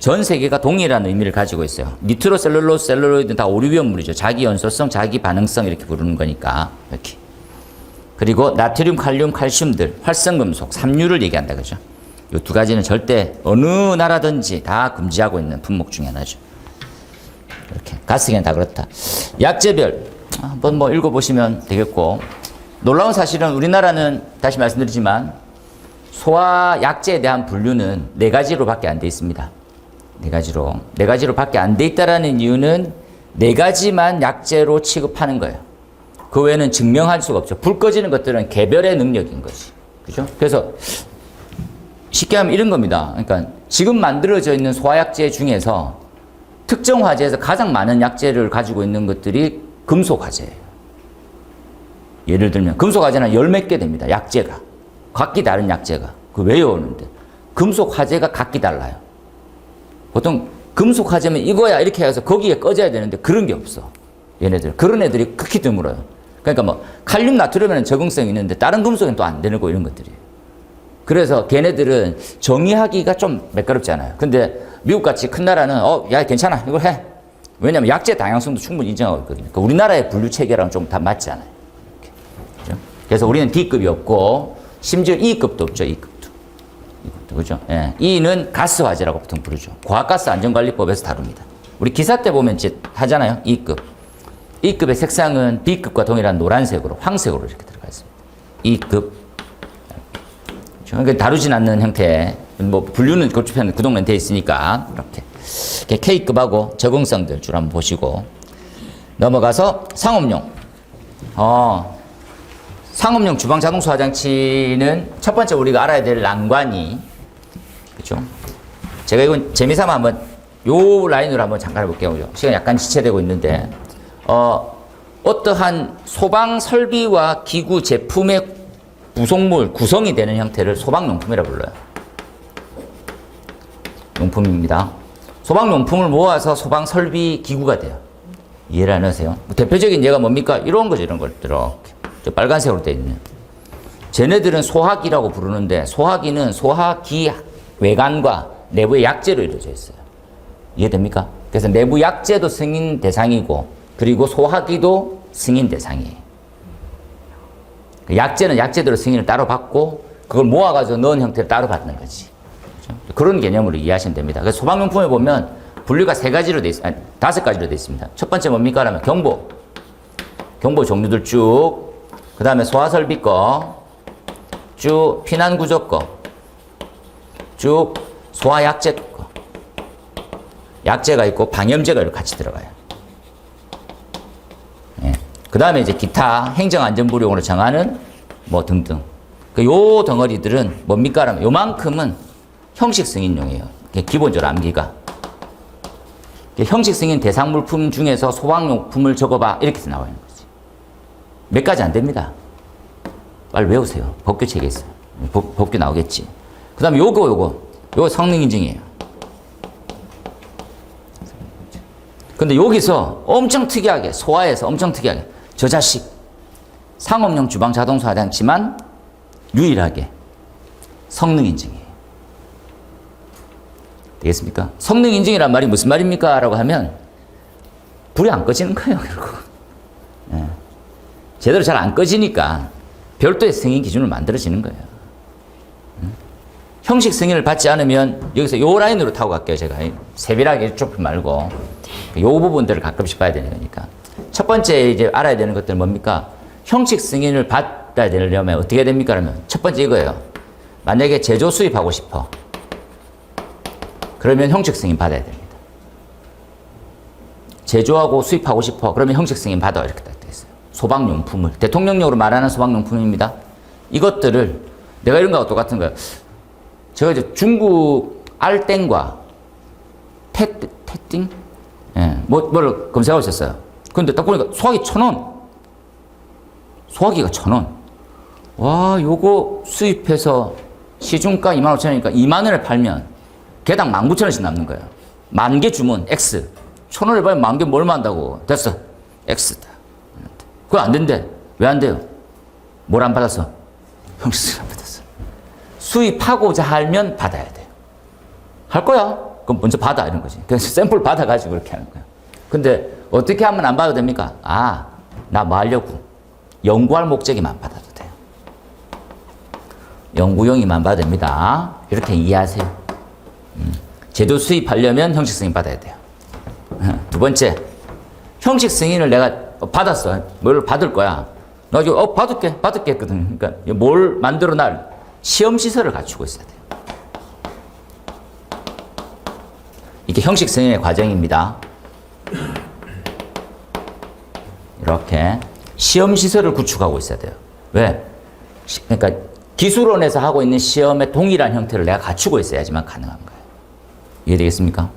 전 세계가 동일한 의미를 가지고 있어요. 니트로셀룰로스, 셀룰로이드는 다 오류위험물이죠. 자기 연소성, 자기 반응성 이렇게 부르는 거니까 이렇게. 그리고 나트륨, 칼륨, 칼슘들, 활성금속, 삼류를 얘기한다, 그죠? 이 두 가지는 절대 어느 나라든지 다 금지하고 있는 품목 중에 하나죠. 이렇게 가스계는 다 그렇다. 약제별 한번 뭐 읽어보시면 되겠고, 놀라운 사실은 우리나라는 다시 말씀드리지만 소화 약제에 대한 분류는 4가지로밖에 안 돼 있습니다. 4가지로 밖에 안 돼 있다라는 이유는 4가지만 약제로 취급하는 거예요. 그 외에는 증명할 수가 없죠. 불 꺼지는 것들은 개별의 능력인 거지. 그죠? 그래서 쉽게 하면 이런 겁니다. 그러니까 지금 만들어져 있는 소화약제 중에서 특정 화재에서 가장 많은 약제를 가지고 있는 것들이 금속 화재예요. 예를 들면 금속 화재는 10몇 개 됩니다. 약제가. 각기 다른 약제가. 그 외워오는데 금속 화재가 각기 달라요. 보통 금속 화재면 이거야 이렇게 해서 거기에 꺼져야 되는데 그런 게 없어. 얘네들. 그런 애들이 극히 드물어요. 그러니까 뭐 칼륨 나트륨에는 적응성이 있는데 다른 금속엔 또 안 되는 거 이런 것들이에요. 그래서 걔네들은 정의하기가 좀 매끄럽잖아요. 근데 미국같이 큰 나라는 야 괜찮아 이걸 해. 왜냐하면 약제 다양성도 충분히 인정하고 있거든요. 그러니까 우리나라의 분류 체계랑 좀 다 맞지 않아요. 그렇죠? 그래서 우리는 D급이 없고 심지어 E급도 없죠. E급도 그죠? 예. E는 가스 화재라고 보통 부르죠. 과학가스 안전관리법에서 다룹니다. 우리 기사 때 보면 이제 하잖아요. E급. E급의 색상은 B급과 동일한 노란색으로 황색으로 이렇게 들어가 있습니다. E급. 그러니까 다루진 않는 형태. 뭐 분류는 그쪽 구동은 돼 있으니까 이렇게 K급하고 적응성들 줄 한번 보시고 넘어가서 상업용. 상업용 주방 자동수 화장치는 첫 번째 우리가 알아야 될 난관이, 그렇죠? 제가 이건 재미삼아 한번 요 라인으로 한번 잠깐 해볼게요. 시간 약간 지체되고 있는데, 어떠한 소방 설비와 기구 제품의 구성물, 구성이 되는 형태를 소방용품이라 불러요. 용품입니다. 소방용품을 모아서 소방 설비 기구가 돼요. 이해를 안 하세요? 대표적인 예가 뭡니까? 이런 거죠, 이런 것들. 이렇게. 빨간색으로 되어 있는. 쟤네들은 소화기라고 부르는데, 소화기는 소화기 외관과 내부의 약재로 이루어져 있어요. 이해됩니까? 그래서 내부 약재도 승인 대상이고, 그리고 소화기도 승인 대상이에요. 약재는 약재대로 승인을 따로 받고, 그걸 모아가지고 넣은 형태를 따로 받는 거지. 그렇죠? 그런 개념으로 이해하시면 됩니다. 그래서 소방용품에 보면 분류가 3가지로 돼 있습니다. 5가지로 돼 있습니다. 첫 번째 뭡니까? 하면 경보. 경보 종류들 쭉. 그 다음에 소화설비 거. 쭉. 피난구조 거. 쭉. 소화약재 거. 약재가 있고 방염제가 이렇게 같이 들어가요. 예. 그 다음에 이제 기타 행정안전부용으로 정하는 뭐 등등. 요 덩어리들은 뭡니까? 하면 요만큼은 형식 승인용이에요. 기본적으로 암기가. 형식 승인 대상 물품 중에서 소방용품을 적어봐. 이렇게 나와 있는 거지. 몇 가지 안 됩니다. 빨리 외우세요. 법규 책에 있어요. 법규 나오겠지. 그 다음에 요거 성능 인증이에요. 근데 여기서 엄청 특이하게, 소화에서 엄청 특이하게, 저 자식, 상업용 주방 자동차 화장지만 유일하게 성능 인증이에요. 되겠습니까? 성능 인증이란 말이 무슨 말입니까? 라고 하면 불이 안 꺼지는 거예요, 결국. 예. 제대로 잘 안 꺼지니까 별도의 승인 기준을 만들어지는 거예요. 형식 승인을 받지 않으면 여기서 요 라인으로 타고 갈게요, 제가. 세밀하게 좁히 말고. 요 부분들을 가끔씩 봐야 되는 거니까. 첫 번째 이제 알아야 되는 것들은 뭡니까? 형식 승인을 받아야 되려면 어떻게 됩니까? 그러면 첫 번째 이거예요. 만약에 제조 수입하고 싶어. 그러면 형식 승인 받아야 됩니다. 제조하고 수입하고 싶어. 그러면 형식 승인 받아. 이렇게 딱 되어 있어요. 소방용품을. 대통령령으로 말하는 소방용품입니다. 이것들을 내가 이런 거하고 똑같은 거예요. 제가 이제 중국 알땡과 태띵? 예, 뭐를 검색하고 있었어요. 근데 딱 보니까 소화기 1,000원. 소화기가 1,000원. 와, 요거 수입해서 시중가 25,000원이니까 2만 원에 팔면 개당 19,000원씩 남는 거예요. 10,000개 주문, X. 1,000원에 팔면 10,000개 뭘 만다고. 됐어. X다. 그거 안 된대. 왜 안 돼요? 뭘 안 받았어? 형식 안 받았어. 수입하고자 하면 받아야 돼요. 할 거야? 그럼 먼저 받아. 이런 거지. 그래서 샘플 받아가지고 그렇게 하는 거야. 근데 어떻게 하면 안 받아도 됩니까? 아, 나 뭐 하려고? 연구할 목적이만 받아도 돼요. 연구용이만 받아도 됩니다. 이렇게 이해하세요. 제도 수입하려면 형식 승인 받아야 돼요. 두 번째, 형식 승인을 내가 받았어. 뭘 받을 거야? 나 이거 받을게 했거든. 그러니까 뭘 만들어 날 시험 시설을 갖추고 있어야 돼요. 이게 형식 승인의 과정입니다. 이렇게 시험 시설을 구축하고 있어야 돼요. 왜? 그러니까 기술원에서 하고 있는 시험의 동일한 형태를 내가 갖추고 있어야지만 가능한 거예요. 이해되겠습니까?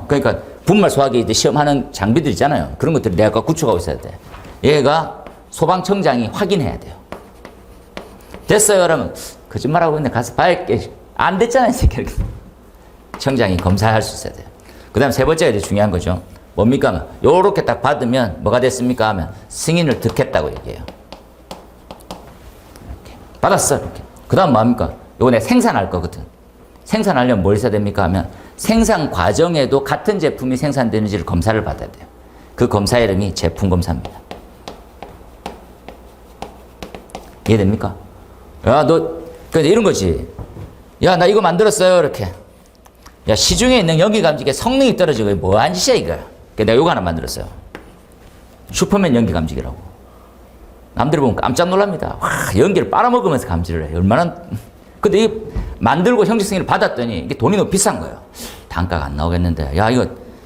그러니까 분말 소화기 시험하는 장비들 있잖아요. 그런 것들을 내가 구축하고 있어야 돼. 얘가 소방청장이 확인해야 돼요. 됐어요. 그러면 거짓말하고 있는데 가서 봐야겠. 안 됐잖아요. 청장이 검사할 수 있어야 돼요. 그 다음 세 번째가 이제 중요한 거죠. 뭡니까? 요렇게 딱 받으면 뭐가 됐습니까? 하면 승인을 득했다고 얘기해요. 이렇게. 받았어. 이렇게. 그 다음 뭐합니까? 요거 내가 생산할 거거든. 생산하려면 뭘 써야 됩니까? 하면 생산 과정에도 같은 제품이 생산되는지를 검사를 받아야 돼요. 그 검사 이름이 제품검사입니다. 이해됩니까? 야, 이런 거지. 야, 나 이거 만들었어요. 이렇게. 야, 시중에 있는 연기감지기의 성능이 떨어지고 뭐한 짓이야, 이거. 내가 이거 하나 만들었어요. 슈퍼맨 연기감지기라고. 남들이 보면 깜짝 놀랍니다. 와, 연기를 빨아먹으면서 감지를 해. 얼마나. 근데 이 만들고 형식 승인을 받았더니 이게 돈이 너무 비싼 거예요. 단가가 안 나오겠는데. 야,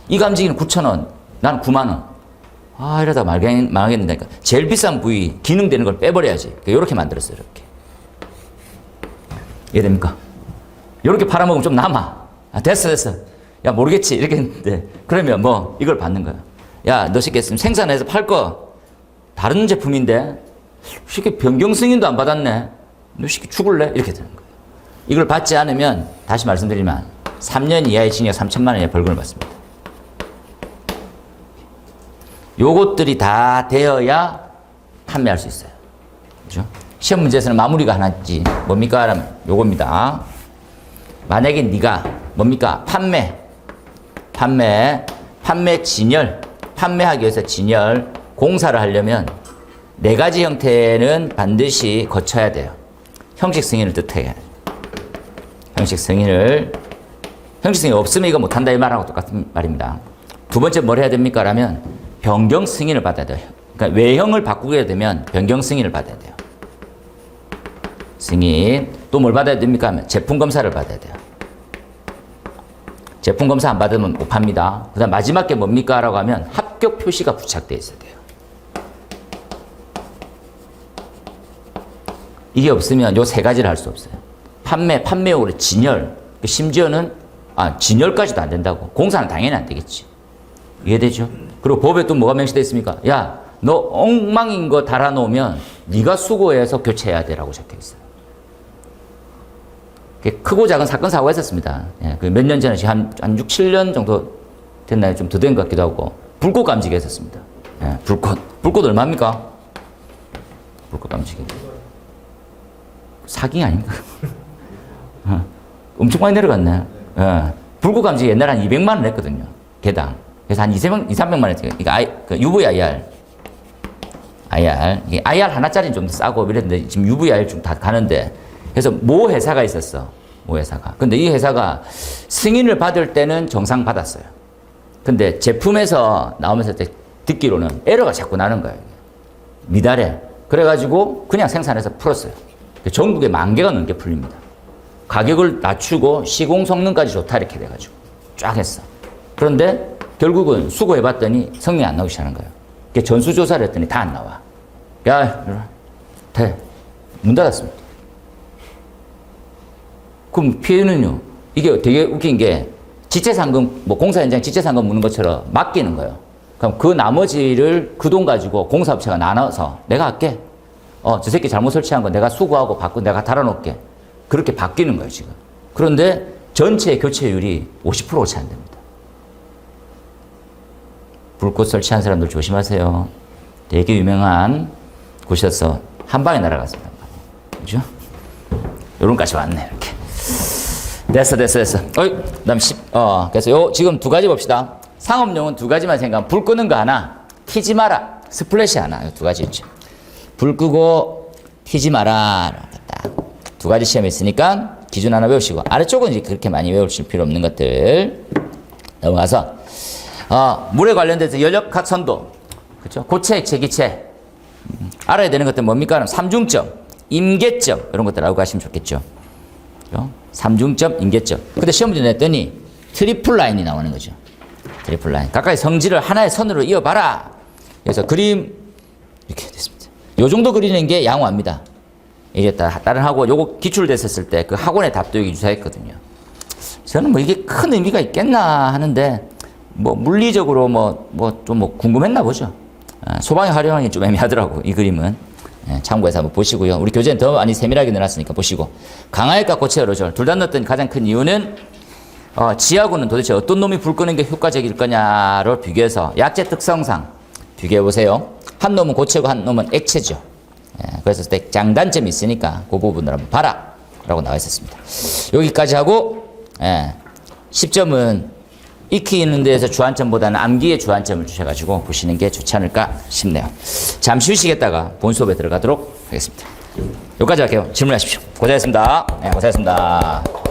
이 감지기는 9,000원. 나는 9만 원. 아, 이러다 망하겠는데. 제일 비싼 부위, 기능되는 걸 빼버려야지. 이렇게 만들었어요, 이렇게. 이해됩니까? 이렇게 팔아먹으면 좀 남아. 아, 됐어. 야, 모르겠지. 이렇게 했는데, 그러면 뭐, 이걸 받는 거야. 야, 너 새끼 있으면 생산해서 팔 거, 다른 제품인데, 새끼 변경 승인도 안 받았네. 너 새끼 죽을래? 이렇게 되는 거야. 이걸 받지 않으면, 다시 말씀드리면, 3년 이하의 징역 3천만 원의 벌금을 받습니다. 요것들이 다 되어야 판매할 수 있어요. 그죠? 시험 문제에서는 마무리가 하나 있지. 뭡니까? 라면 요겁니다. 만약에 네가 뭡니까? 판매 진열, 판매하기 위해서 진열, 공사를 하려면 4가지 형태는 반드시 거쳐야 돼요. 형식 승인을 뜻해요. 형식 승인이 없으면 이거 못한다 이 말하고 똑같은 말입니다. 두 번째 뭘 해야 됩니까? 라면 변경 승인을 받아야 돼요. 그러니까 외형을 바꾸게 되면 변경 승인을 받아야 돼요. 승인. 또 뭘 받아야 됩니까? 하면 제품 검사를 받아야 돼요. 제품 검사 안 받으면 못 팝니다. 그 다음 마지막 게 뭡니까? 라고 하면 합격 표시가 부착되어 있어야 돼요. 이게 없으면 요 3가지를 할 수 없어요. 판매용으로 진열. 심지어는, 진열까지도 안 된다고. 공사는 당연히 안 되겠지. 이해되죠? 그리고 법에 또 뭐가 명시되어 있습니까? 야, 너 엉망인 거 달아놓으면 네가 수고해서 교체해야 돼라고 적혀 있어요. 크고 작은 사건 사고가 있었습니다. 예, 그 몇 년 전에 한 6, 7년 정도 됐나요? 좀 더 된 것 같기도 하고 불꽃 감지기 했었습니다. 예, 불꽃 얼마입니까? 불꽃 감지기 사기 아닌가? 엄청 많이 내려갔네. 예, 불꽃 감지기 옛날에 한 200만 원 냈거든요. 개당. 그래서 한 2, 300만 원 했어요. 그러니까 UVIR. 이게 IR 하나짜리는 좀 더 싸고 이랬는데 지금 UVIR 좀 다 가는데 그래서 모 회사가 있었어. 모 회사가. 근데 이 회사가 승인을 받을 때는 정상 받았어요. 근데 제품에서 나오면서 듣기로는 에러가 자꾸 나는 거예요. 미달해. 그래가지고 그냥 생산해서 풀었어요. 전국에 10,000개가 넘게 풀립니다. 가격을 낮추고 시공 성능까지 좋다 이렇게 돼가지고 쫙 했어. 그런데 결국은 수거해봤더니 성능이 안 나오기 시작하는 거예요. 전수조사를 했더니 다 안 나와. 야, 돼. 문 닫았습니다. 그럼 피해는요? 이게 되게 웃긴 게 지체상금, 뭐 공사 현장 지체상금 묻는 것처럼 맡기는 거예요. 그럼 그 나머지를 그 돈 가지고 공사업체가 나눠서 내가 할게. 저 새끼 잘못 설치한 거 내가 수거하고 받고 내가 달아놓을게. 그렇게 바뀌는 거예요, 지금. 그런데 전체 교체율이 50%가 채 안 됩니다. 불꽃 설치한 사람들 조심하세요. 되게 유명한 곳이어서 한 방에 날아갔습니다. 그죠? 요런까지 왔네, 이렇게. 됐어. 그다음 그래서 지금 2가지 봅시다. 상업용은 2가지만 생각하면 불 끄는 거 하나, 튀지 마라. 스플래시 하나. 2가지 있죠. 불 끄고 튀지 마라. 딱 2가지 시험이 있으니까 기준 하나 외우시고 아래쪽은 이제 그렇게 많이 외우실 필요 없는 것들 넘어가서 물에 관련돼서 연력학 선도, 그렇죠? 고체, 액체, 기체. 알아야 되는 것들 뭡니까? 삼중점, 임계점 이런 것들 알고 가시면 좋겠죠. 그렇죠? 삼중점, 임계점. 근데 시험 문제 냈더니 트리플 라인이 나오는 거죠. 트리플 라인. 각각의 성질을 하나의 선으로 이어봐라. 그래서 그림 이렇게 됐습니다. 요 정도 그리는 게 양호합니다. 이게 다른 학원 요거 기출됐었을 때 그 학원의 답도 여기 유사했거든요. 저는 뭐 이게 큰 의미가 있겠나 하는데 뭐 물리적으로 좀 궁금했나 보죠. 소방에 활용하기 좀 애매하더라고 이 그림은. 참고해서 한번 보시고요. 우리 교재는 더 많이 세밀하게 넣어놨으니까 보시고. 강화액과 고체 에어로졸 둘 다 넣었던 가장 큰 이유는 지하고는 도대체 어떤 놈이 불 끄는 게 효과적일 거냐를 비교해서 약재 특성상 비교해 보세요. 한 놈은 고체고 한 놈은 액체죠. 그래서 장단점이 있으니까 그 부분을 한번 봐라 라고 나와 있었습니다. 여기까지 하고 10점은 익히는 데에서 주안점보다는 암기의 주안점을 주셔가지고 보시는 게 좋지 않을까 싶네요. 잠시 쉬시겠다가 본 수업에 들어가도록 하겠습니다. 여기까지 할게요. 질문하십시오. 고생하셨습니다. 고생하셨습니다.